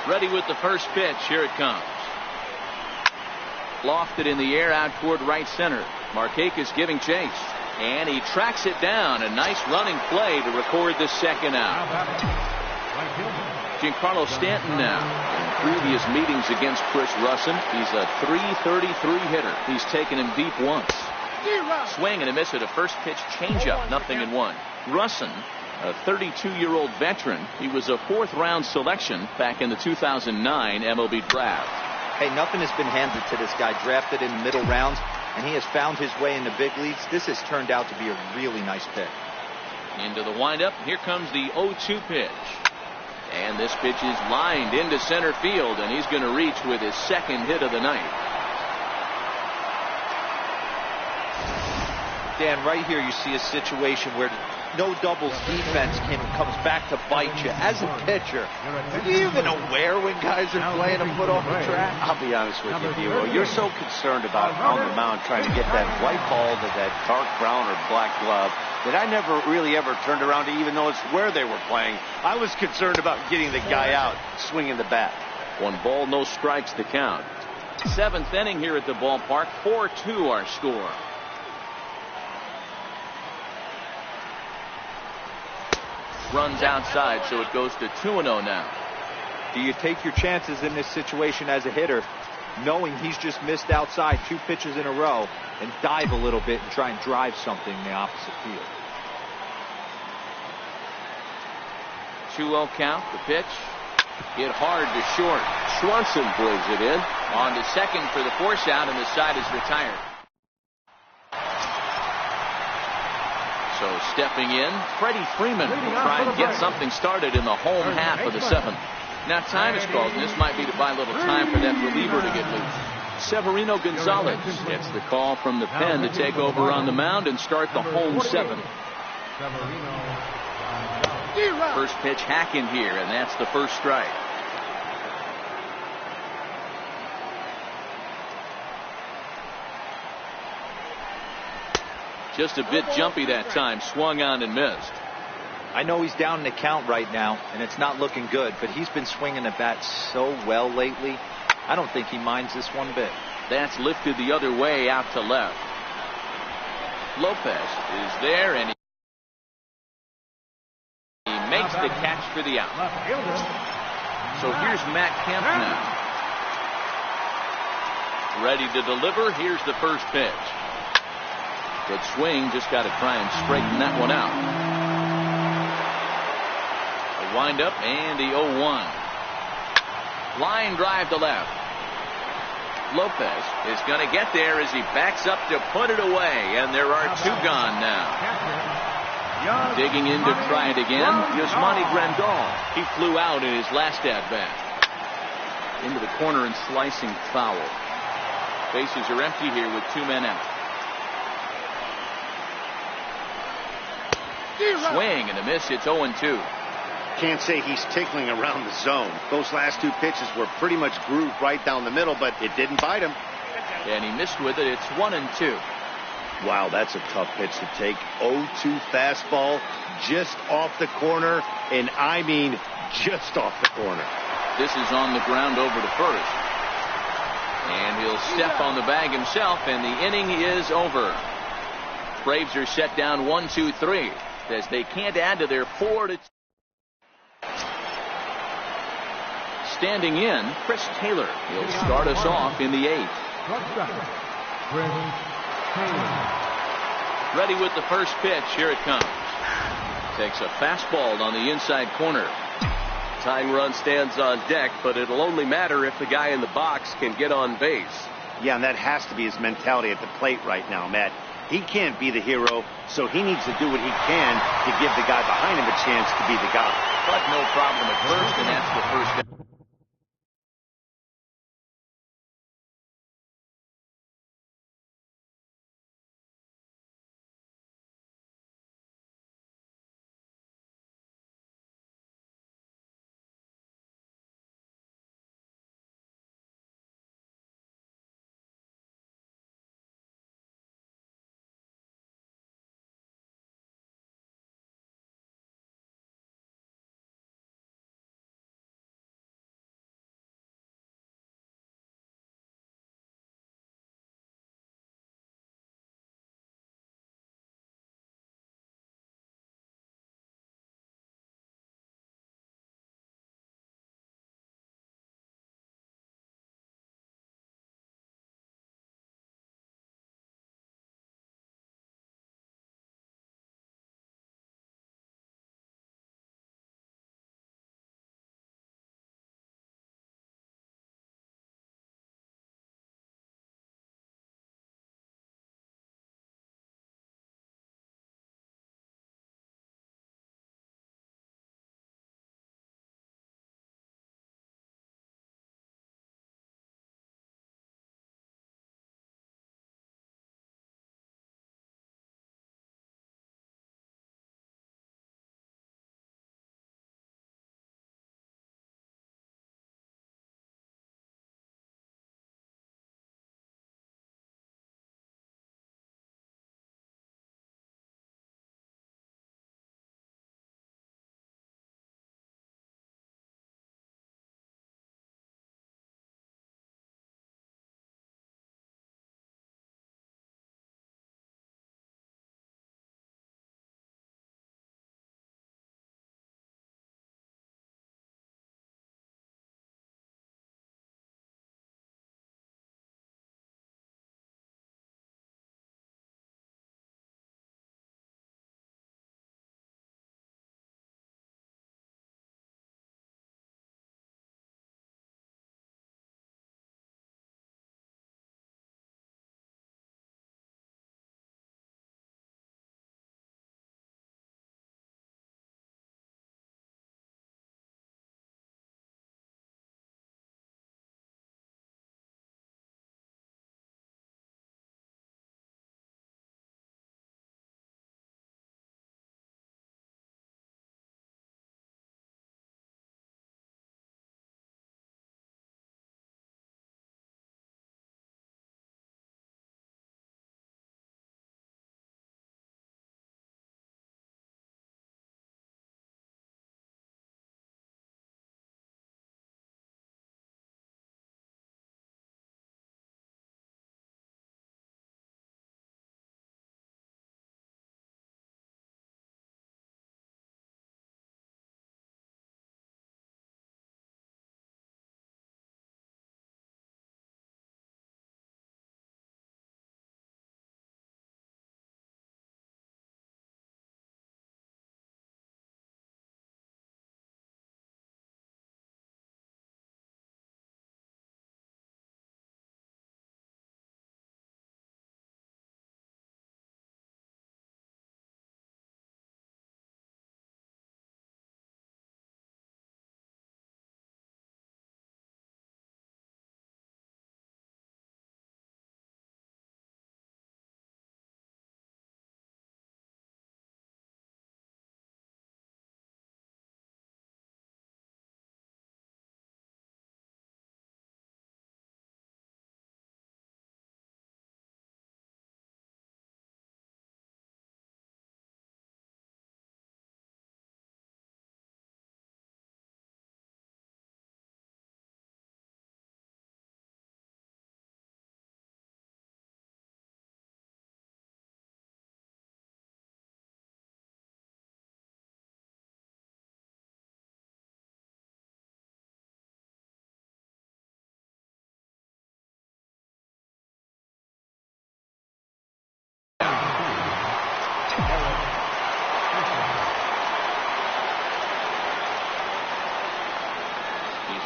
Ready with the first pitch. Here it comes. Lofted in the air out toward right center. Markakis giving chase. And he tracks it down. A nice running play to record the second out. Giancarlo Stanton now. In previous meetings against Chris Russin, he's a .333 hitter. He's taken him deep once. Swing and a miss at a first pitch changeup. 0-1. Russin, a 32-year-old veteran. He was a 4th-round selection back in the 2009 MLB draft. Hey, nothing has been handed to this guy. Drafted in the middle rounds, and he has found his way in the big leagues. This has turned out to be a really nice pick. Into the windup. Here comes the 0-2 pitch. And this pitch is lined into center field, and he's going to reach with his second hit of the night. Dan, right here you see a situation where no doubles defense comes back to bite you. As a pitcher, are you even aware when guys are playing a foot off the track? I'll be honest with you, Hero. You're so concerned about on the mound trying to get that white ball to that dark brown or black glove that I never really ever turned around to even notice where they were playing. I was concerned about getting the guy out, swinging the bat. 1 ball, no strikes to count. 7th inning here at the ballpark. 4-2 our score. Runs outside, so it goes to 2-0 now. Do you take your chances in this situation as a hitter, knowing he's just missed outside 2 pitches in a row, and dive a little bit and try and drive something in the opposite field? 2-0 count. The pitch hit hard to short. Swanson brings it in. On to second for the force out, and the side is retired. So stepping in, Freddie Freeman will try and get something started in the home half of the 7th. Now time is called, and this might be to buy a little time for that reliever to get loose. Severino Gonzalez gets the call from the pen to take over on the mound and start the home 7th. First pitch hack in here, and that's the first strike. Just a bit jumpy that time. Swung on and missed. I know he's down in the count right now, and it's not looking good, but he's been swinging the bat so well lately. I don't think he minds this one bit. That's lifted the other way out to left. Lopez is there, and he makes the catch for the out. So here's Matt Kemp now. Ready to deliver. Here's the first pitch. Good swing, just got to try and straighten that one out. The windup and the 0-1. Line drive to left. Lopez is going to get there as he backs up to put it away, and there are 2 gone now. Digging in to try it again, Yasmani Grandal. He flew out in his last at-bat. Into the corner and slicing foul. Bases are empty here with 2 men out. Swing and a miss. It's 0-2. Can't say he's tickling around the zone. Those last 2 pitches were pretty much grooved right down the middle, but it didn't bite him. And he missed with it. It's 1-2. Wow, that's a tough pitch to take. 0-2 fastball just off the corner, and I mean just off the corner. This is on the ground over to first. And he'll step on the bag himself, and the inning is over. Braves are set down 1-2-3. as they can't add to their 4-2. Standing in, Chris Taylor. He'll start us off in the 8th. Ready with the first pitch. Here it comes. Takes a fastball on the inside corner. Tying run stands on deck, but it'll only matter if the guy in the box can get on base. Yeah, and that has to be his mentality at the plate right now, Matt. He can't be the hero, so he needs to do what he can to give the guy behind him a chance to be the guy. But no problem at first, and that's the first.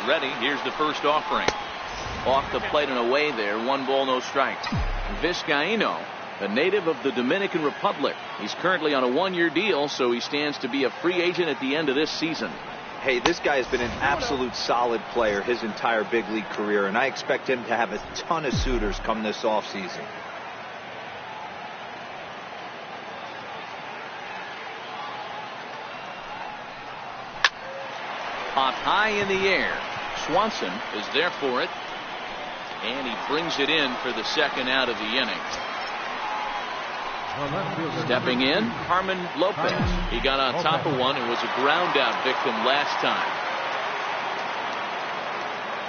ready. Here's the first offering. Off the plate and away there. 1 ball, no strikes. Vizcaíno, a native of the Dominican Republic. He's currently on a 1-year deal, so he stands to be a free agent at the end of this season. Hey, this guy has been an absolute solid player his entire big league career, and I expect him to have a ton of suitors come this offseason. Hot high in the air. Swanson is there for it. And he brings it in for the second out of the inning. Stepping in, Harmon Lopez. He got on top of one and was a ground out victim last time.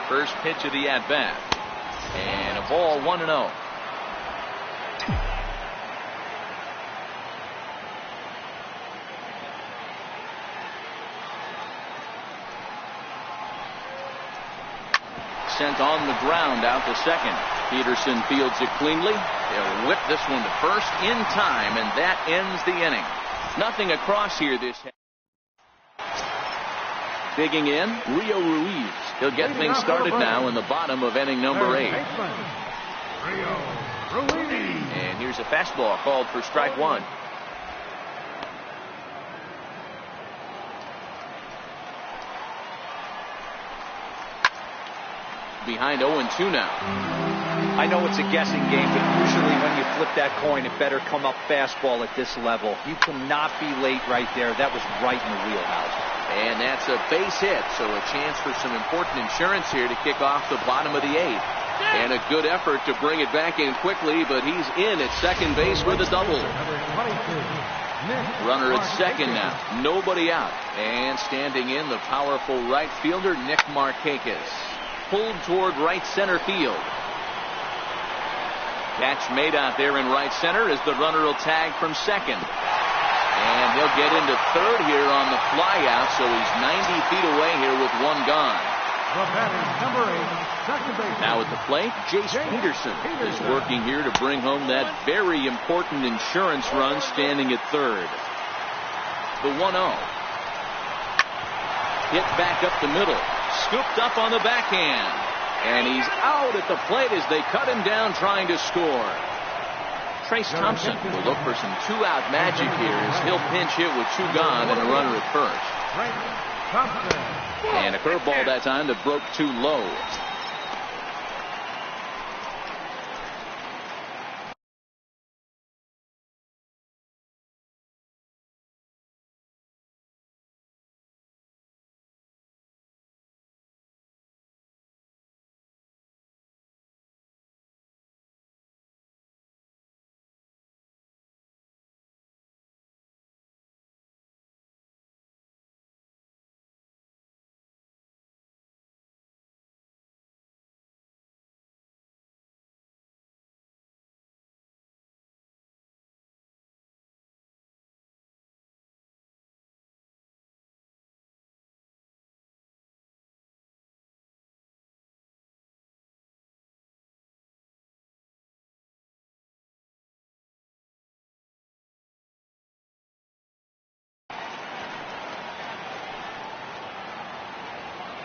First pitch of the at bat. And a ball, 1-0. Sent on the ground out to second. Peterson fields it cleanly. They'll whip this one to first in time, and that ends the inning. Nothing across here this. Digging in, Rio Ruiz. He'll get things started now in the bottom of inning number 8. And here's a fastball called for strike 1. Behind 0-2 now. I know it's a guessing game, but usually when you flip that coin, it better come up fastball at this level. You cannot be late right there. That was right in the wheelhouse. And that's a base hit, so a chance for some important insurance here to kick off the bottom of the 8th. And a good effort to bring it back in quickly, but he's in at second base with a double. Runner at second now. Nobody out. And standing in, the powerful right fielder, Nick Markakis. Pulled toward right center field. Catch made out there in right center as the runner will tag from second. And he'll get into third here on the fly out, so he's 90 feet away here with 1 gone. Number 8, second base. Now at the plate, Jace Peterson is working here to bring home that very important insurance run, standing at third. The 1-0. Hit back up the middle. Scooped up on the backhand. And he's out at the plate as they cut him down trying to score. Trace Thompson will look for some 2-out magic here as he'll pinch hit with 2 gone and a runner at first. And a curveball that time that broke too low.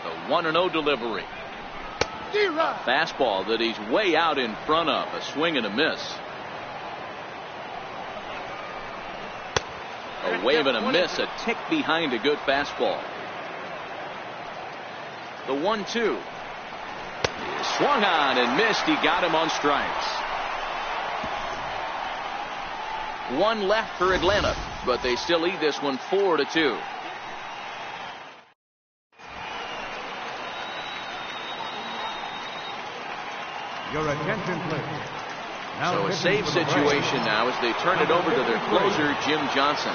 The 1-0 delivery. Fastball that he's way out in front of. A swing and a miss. A wave and a miss. A tick behind a good fastball. The 1-2. Swung on and missed. He got him on strikes. 1 left for Atlanta, but they still lead this one 4-2. Your attention, please. Now so a save situation now as they turn it over to their closer, Jim Johnson.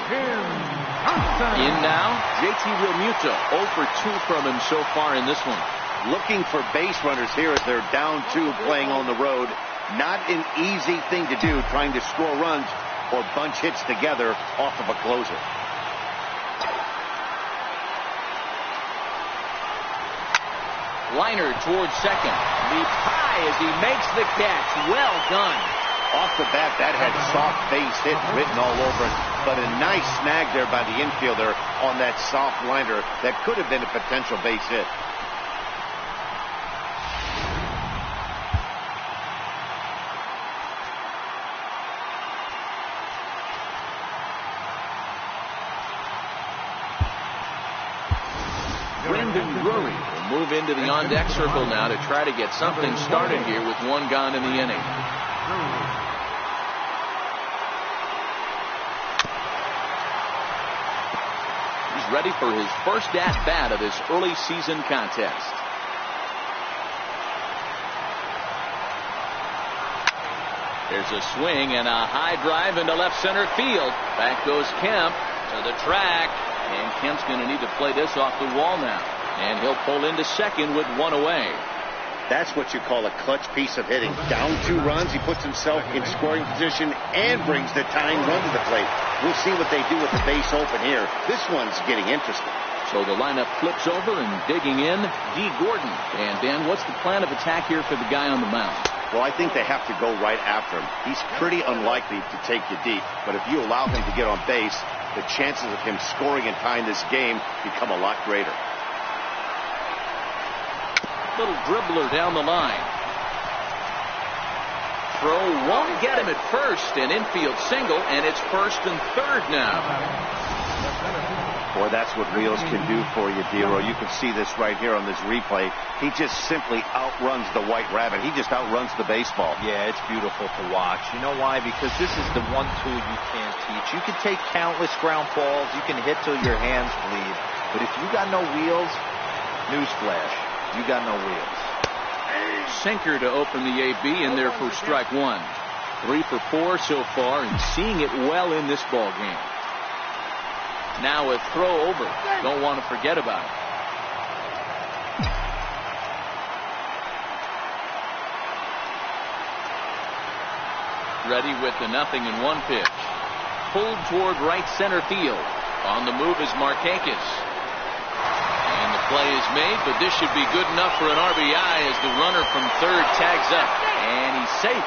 In now, JT Realmuto, 0 for 2 from him so far in this one. Looking for base runners here as they're down 2 playing on the road. Not an easy thing to do, trying to score runs or bunch hits together off of a closer. Liner towards second. Leap high as he makes the catch. Well done. Off the bat, that had soft base hit written all over it. But a nice snag there by the infielder on that soft liner that could have been a potential base hit. Brandon Drury will move into the on-deck circle now to try to get something started here with one gone in the inning. He's ready for his first at-bat of this early season contest. There's a swing and a high drive into left center field. Back goes Kemp to the track. And Kemp's going to need to play this off the wall now. And he'll pull into second with one away. That's what you call a clutch piece of hitting. Down 2 runs, he puts himself in scoring position and brings the tying run to the plate. We'll see what they do with the base open here. This one's getting interesting. So the lineup flips over and digging in, D. Gordon. And Dan, what's the plan of attack here for the guy on the mound? Well, I think they have to go right after him. He's pretty unlikely to take you deep, but if you allow him to get on base, the chances of him scoring and tying this game become a lot greater. Little dribbler down the line. Throw won't get him at first, an infield single, and it's first and third now. Boy, that's what Wheels can do for you, Dero. You can see this right here on this replay. He just simply outruns the White Rabbit. He just outruns the baseball. Yeah, it's beautiful to watch. You know why? Because this is the one tool you can't teach. You can take countless ground balls. You can hit till your hands bleed. But if you got no wheels, newsflash, you got no wheels. Sinker to open the AB in there for strike one. 3 for 4 so far and seeing it well in this ball game. Now a throw over. Don't want to forget about it. Ready with the 0-1 pitch. Pulled toward right center field. On the move is Markakis. And the play is made, but this should be good enough for an RBI as the runner from third tags up. And he's safe.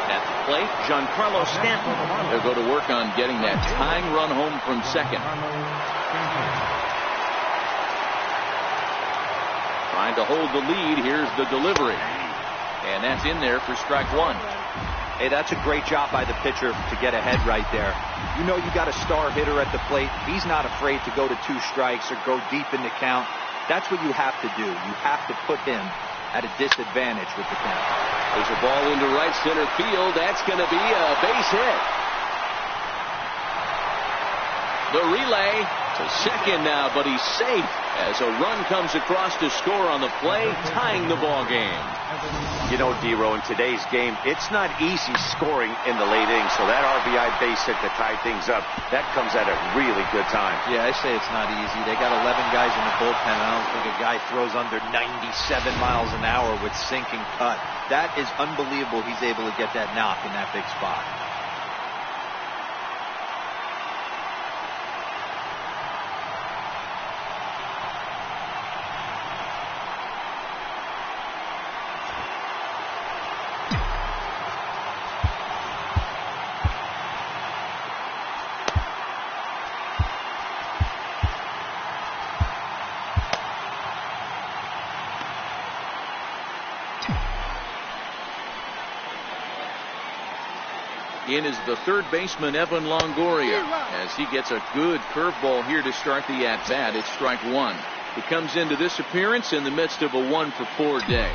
At the plate, Giancarlo Stanton. They'll go to work on getting that tying run home from second. Trying to hold the lead. Here's the delivery. And that's in there for strike one. Hey, that's a great job by the pitcher to get ahead right there. You know you got a star hitter at the plate. He's not afraid to go to 2 strikes or go deep in the count. That's what you have to do. You have to put him at a disadvantage with the count. There's a ball into right center field. That's going to be a base hit. The relay to second now, but he's safe as a run comes across to score on the play, tying the ball game. You know, Dero, in today's game, it's not easy scoring in the late innings, so that RBI base hit to tie things up, that comes at a really good time. Yeah, I say it's not easy. They got 11 guys in the bullpen. I don't think a guy throws under 97 miles an hour with sink and cut. That is unbelievable he's able to get that knock in that big spot. In is the third baseman, Evan Longoria, as he gets a good curveball here to start the at-bat. It's strike one. He comes into this appearance in the midst of a 1 for 4 day.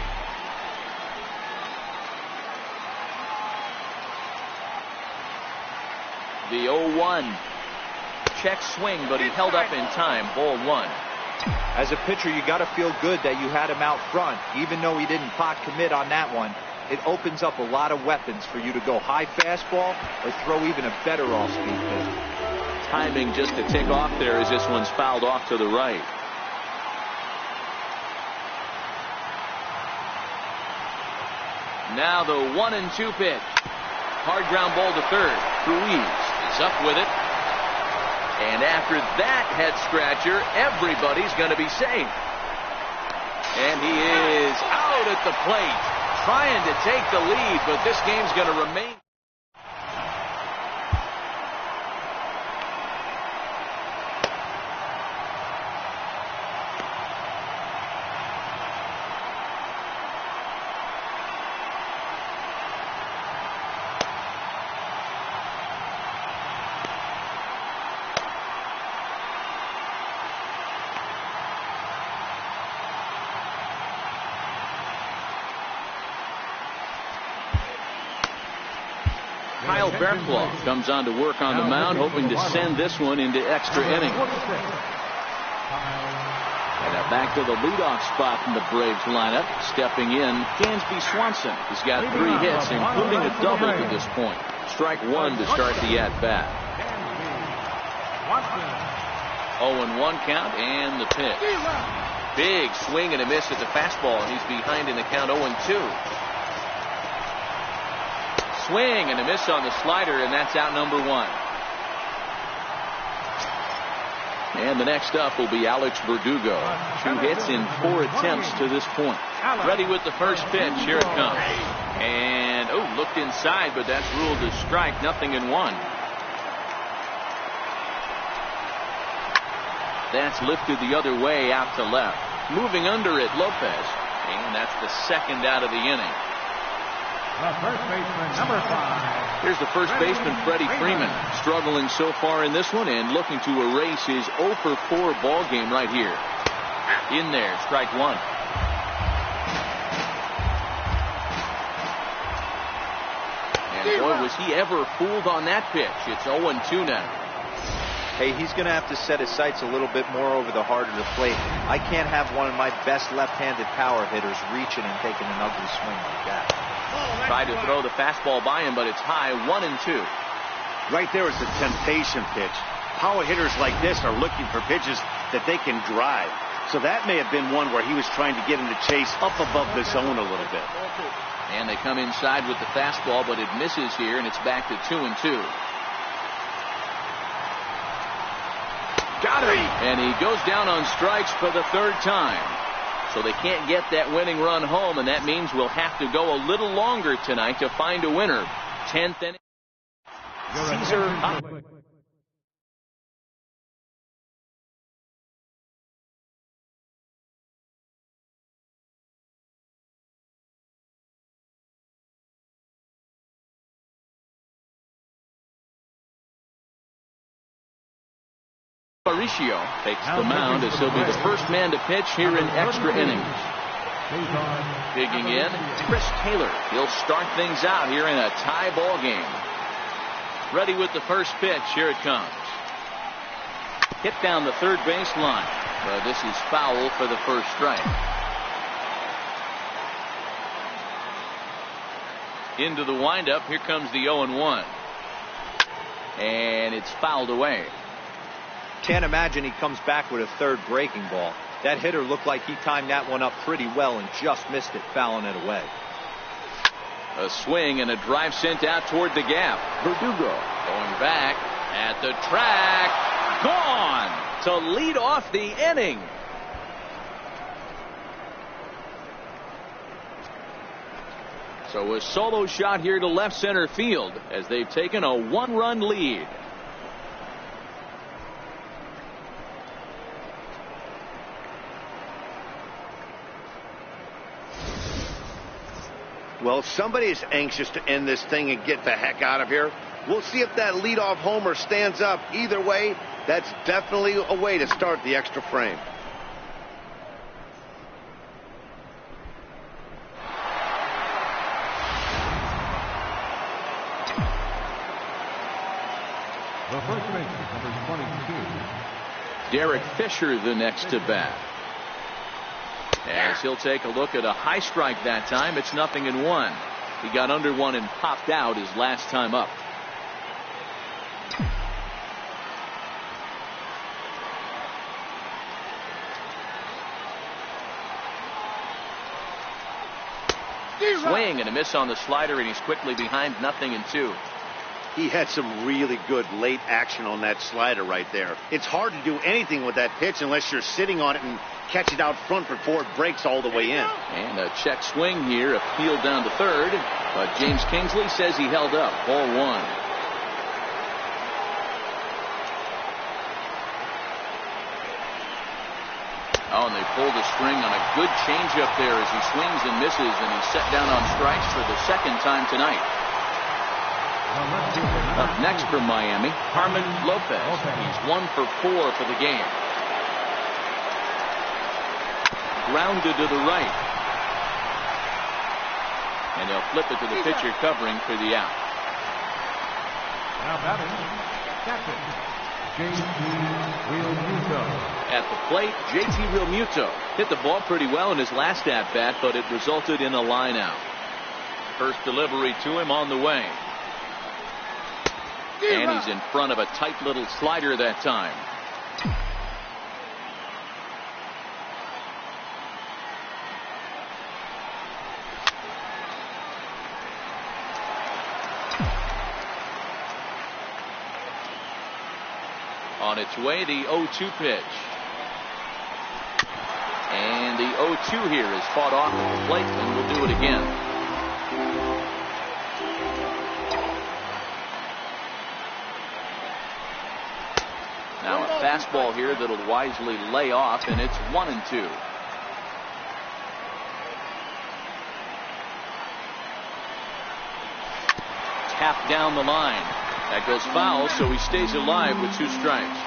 The 0-1. Check swing, but he held up in time. Ball 1. As a pitcher, you got to feel good that you had him out front, even though he didn't pot commit on that one. It opens up a lot of weapons for you to go high fastball or throw even a better off-speed pitch. Timing just to tick off there as this one's fouled off to the right. Now the 1-2 pitch. Hard ground ball to third. Ruiz is up with it. And after that head scratcher, everybody's going to be safe. And he is out at the plate, trying to take the lead, but this game's going to remain. Kyle Bearclaw comes on to work on the mound, hoping to send this one into extra innings. And back to the leadoff spot in the Braves lineup. Stepping in, Dansby Swanson. He's got 3 hits, including a double to this point. Strike 1 to start the at-bat. 0-1 count, and the pitch. Big swing and a miss at the fastball, and he's behind in the count 0-2. Swing and a miss on the slider, and that's out number 1. And the next up will be Alex Verdugo. 2 hits in 4 attempts to this point. Ready with the first pitch. Here it comes. And, looked inside, but that's ruled a strike. 0-1. That's lifted the other way out to left. Moving under it, Lopez. And that's the second out of the inning. The first baseman, number 5. Here's the first baseman, Freddie Freeman, struggling so far in this one and looking to erase his 0-for-4 ball game right here. In there, strike 1. And boy, was he ever fooled on that pitch. It's 0-2 now. Hey, he's going to have to set his sights a little bit more over the heart of the plate. I can't have one of my best left-handed power hitters reaching and taking an ugly swing like that. Tried to throw the fastball by him, but it's high, 1-2. Right there is a temptation pitch. Power hitters like this are looking for pitches that they can drive. So that may have been one where he was trying to get him to chase up above the zone a little bit. And they come inside with the fastball, but it misses here, and it's back to 2-2. Got him! And he goes down on strikes for the 3rd time. So they can't get that winning run home, and that means we'll have to go a little longer tonight to find a winner. 10th inning. Caesar. Mauricio takes the mound as he'll be the first man to pitch here in extra innings. Digging in, Chris Taylor. He'll start things out here in a tie ball game. Ready with the first pitch. Here it comes. Hit down the third base line. But this is foul for the first strike. Into the windup. Here comes the 0-1. And it's fouled away. Can't imagine he comes back with a third breaking ball. That hitter looked like he timed that one up pretty well and just missed it, fouling it away. A swing and a drive sent out toward the gap. Verdugo going back at the track. Gone to lead off the inning. So a solo shot here to left center field as they've taken a 1-run lead. Well, somebody is anxious to end this thing and get the heck out of here. We'll see if that leadoff homer stands up. Either way, that's definitely a way to start the extra frame. The first baseman, number 22. Derek Fisher the next to bat. As he'll take a look at a high strike that time. It's 0-1. He got under one and popped out his last time up. Swing and a miss on the slider, and he's quickly behind 0-2. He had some really good late action on that slider right there. It's hard to do anything with that pitch unless you're sitting on it and catch it out front before it breaks all the way in. And a check swing here, appealed down to third, but James Kingsley says he held up. Ball 1. Oh, and they pulled the string on a good changeup there as he swings and misses, and he's set down on strikes for the second time tonight. Up next from Miami, Harmon Lopez. He's 1 for 4 for the game. Grounded to the right. And they'll flip it to the pitcher covering for the out. batting, captain, J.T. Realmuto. At the plate, J.T. Realmuto hit the ball pretty well in his last at-bat, but it resulted in a line out. First delivery to him on the way. And he's in front of a tight little slider that time. On its way, the 0-2 pitch. And the 0-2 here is fought off at the plate, and we'll do it again. Now a fastball here that'll wisely lay off, and it's 1-2. Tapped down the line. That goes foul, so he stays alive with 2 strikes.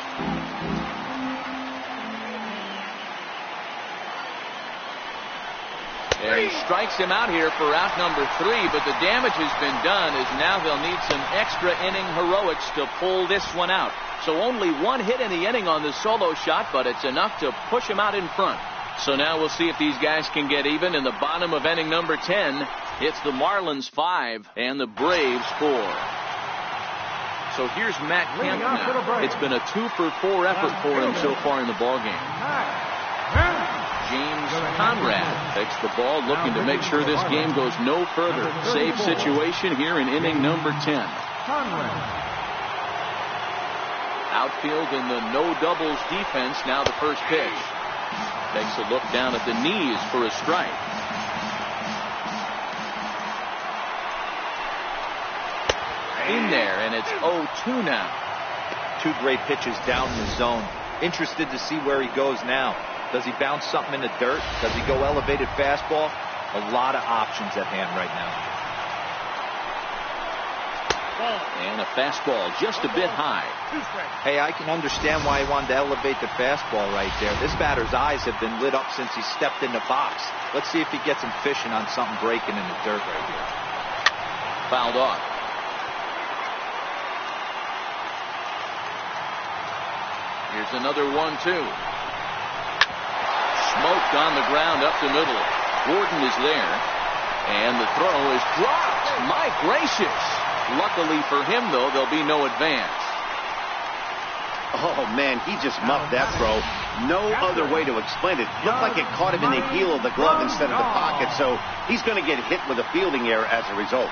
And he strikes him out here for out number 3, but the damage has been done, as now they'll need some extra inning heroics to pull this one out. So only 1 hit in the inning on the solo shot, but it's enough to push him out in front. So now we'll see if these guys can get even in the bottom of inning number 10. It's the Marlins 5 and the Braves 4. So here's Matt Kemp now. It's been a 2-for-4 effort for him so far in the ballgame. James Conrad takes the ball, looking to make sure this game goes no further. Save situation here in inning number 10. Outfield in the no doubles defense. Now the first pitch. Takes a look down at the knees for a strike. In there, and it's 0-2 now. 2 great pitches down in the zone. Interested to see where he goes now. Does he bounce something in the dirt? Does he go elevated fastball? A lot of options at hand right now. And a fastball just a bit high. Hey, I can understand why he wanted to elevate the fastball right there. This batter's eyes have been lit up since he stepped in the box. Let's see if he gets him fishing on something breaking in the dirt right here. Fouled off. Here's another 1-2. Smoked on the ground up the middle. Gordon is there. And the throw is dropped. My gracious. Luckily for him, though, there'll be no advance. Oh, man, he just muffed that throw. No other way to explain it. Looked like it caught him in the heel of the glove instead of the pocket, so he's going to get hit with a fielding error as a result.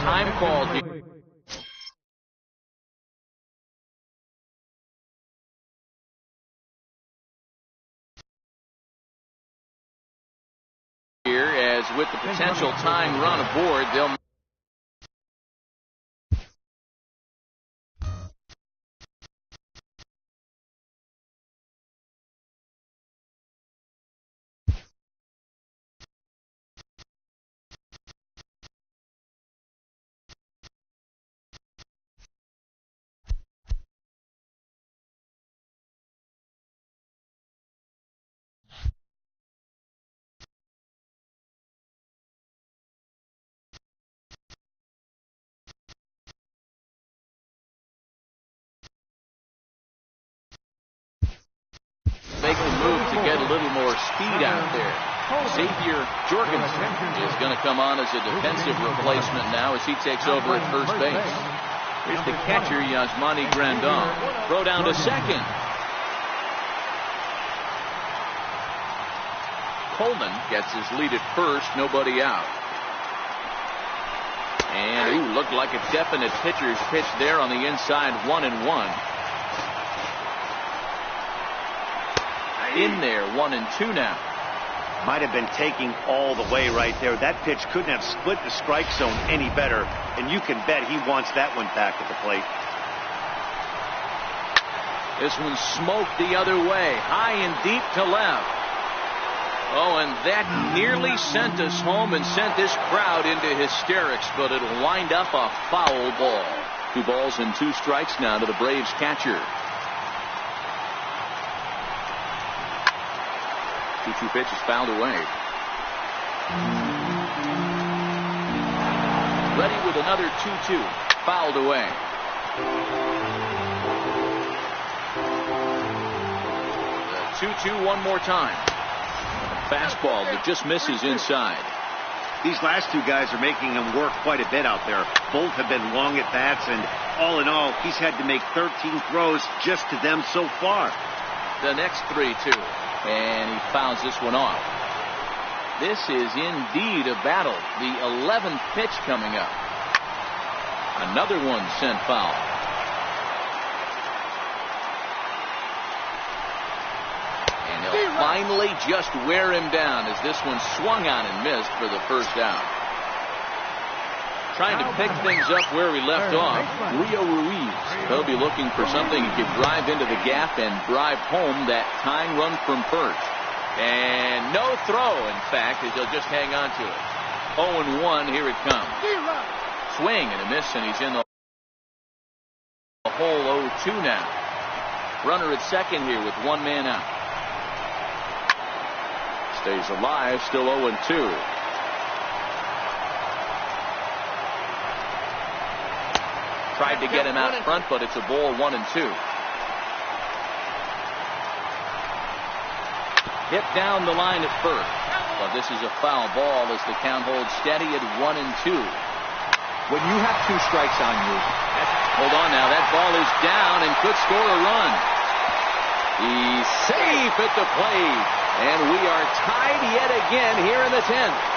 Time called here. As with the potential tying run aboard, they'll make the move to get a little more speed out there. Xavier Jorgensen is going to come on as a defensive replacement now as he takes over at first base. Here's the catcher, Yasmani Grandon. Throw down to second. Coleman gets his lead at first, nobody out. And looked like a definite pitcher's pitch there on the inside, 1-1. In there, 1-2 now. Might have been taking all the way right there. That pitch couldn't have split the strike zone any better, and you can bet he wants that one back at the plate. This one smoked the other way, high and deep to left. Oh, and that nearly sent us home and sent this crowd into hysterics, but it'll wind up a foul ball. 2 balls and 2 strikes now to the Braves catcher. 2-2 pitch is fouled away. Ready with another 2-2. Fouled away. The 2-2 one more time. Fastball that just misses inside. These last two guys are making him work quite a bit out there. Both have been long at bats, and all in all, he's had to make 13 throws just to them so far. The next 3-2, and he fouls this one off. This is indeed a battle. The 11th pitch coming up. Another one sent foul. And he'll finally just wear him down as this one swung on and missed for the first out. Trying to pick things up where we left off, Rio Ruiz. He'll be looking for something he could drive into the gap and drive home that tying run from first. And no throw, in fact, as he'll just hang on to it. 0-1, here it comes. Swing and a miss, and he's in the hole 0-2 now. Runner at second here with one man out. Stays alive, still 0-2. Tried to get him out front, but it's a ball 1-2. Hit down the line at first. But this is a foul ball as the count holds steady at 1-2. When you have 2 strikes on you. Hold on now. That ball is down and could score a run. He's safe at the plate. And we are tied yet again here in the 10th.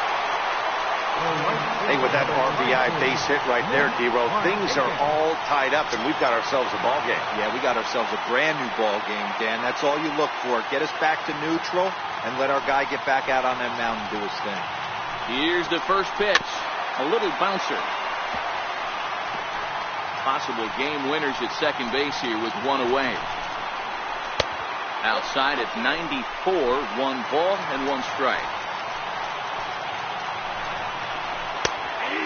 Hey, with that RBI base hit right there, D-Row, things are all tied up, and we've got ourselves a ball game. Yeah, we got ourselves a brand new ball game, Dan. That's all you look for. Get us back to neutral and let our guy get back out on that mound and do his thing. Here's the first pitch. A little bouncer. Possible game winners at second base here with one away. Outside at 94, 1 ball and 1 strike.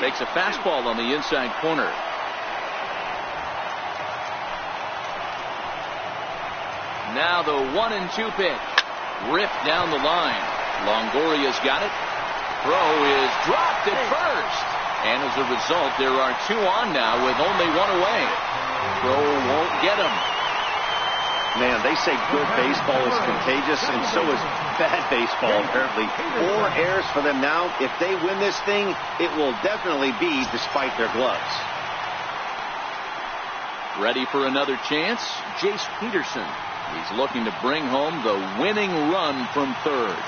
Takes a fastball on the inside corner. Now the 1-2 pitch. Ripped down the line. Longoria's got it. Throw is dropped at first. And as a result, there are 2 on now with only 1 away. Throw won't get him. Man, they say good baseball is contagious, and so is bad baseball, apparently. 4 errors for them now. If they win this thing, it will definitely be despite their gloves. Ready for another chance? Jace Peterson. He's looking to bring home the winning run from third.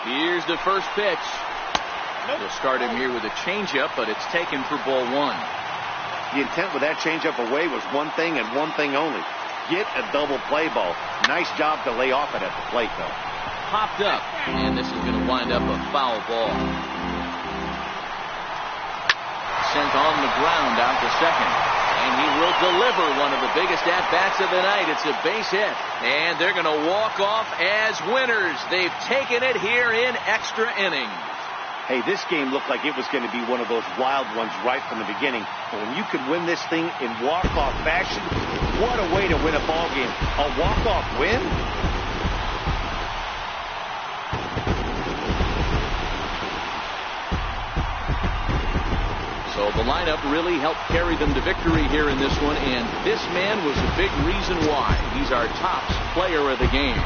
Here's the first pitch. They'll start him here with a changeup, but it's taken for ball 1. The intent with that changeup away was one thing and one thing only. Get a double play ball. Nice job to lay off it at the plate, though. Popped up, and this is going to wind up a foul ball. Sent on the ground out to second. And he will deliver one of the biggest at-bats of the night. It's a base hit. And they're going to walk off as winners. They've taken it here in extra innings. Hey, this game looked like it was going to be one of those wild ones right from the beginning. But when you could win this thing in walk-off fashion, what a way to win a ball game. A walk-off win? So the lineup really helped carry them to victory here in this one, and this man was a big reason why. He's our top player of the game.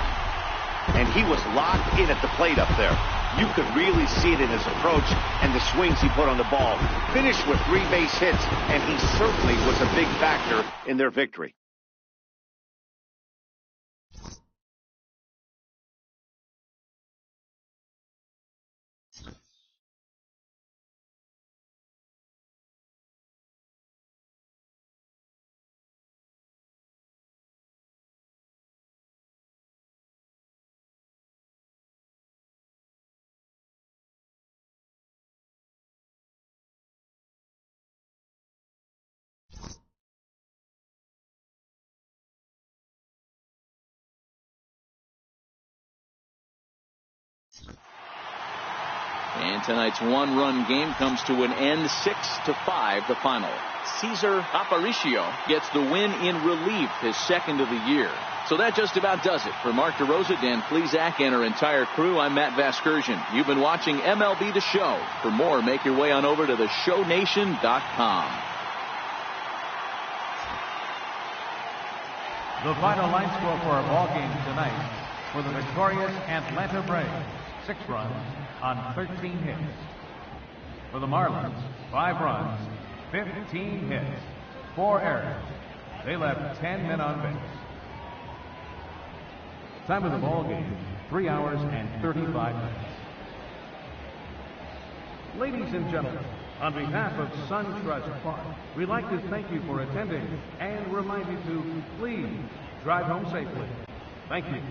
And he was locked in at the plate up there. You could really see it in his approach and the swings he put on the ball. Finished with 3 base hits, and he certainly was a big factor in their victory. And tonight's 1-run game comes to an end, 6-5 the final. Cesar Aparicio gets the win in relief, his second of the year. So that just about does it. For Mark DeRosa, Dan Plesac, and our entire crew, I'm Matt Vasgersian. You've been watching MLB The Show. For more, make your way on over to theshownation.com. The final line score for our ball game tonight for the victorious Atlanta Braves, 6 runs on 13 hits. For the Marlins, 5 runs, 15 hits, 4 errors. They left 10 men on base. Time of the ball game, 3 hours and 35 minutes. Ladies and gentlemen, on behalf of SunTrust Park, we'd like to thank you for attending and remind you to please drive home safely. Thank you.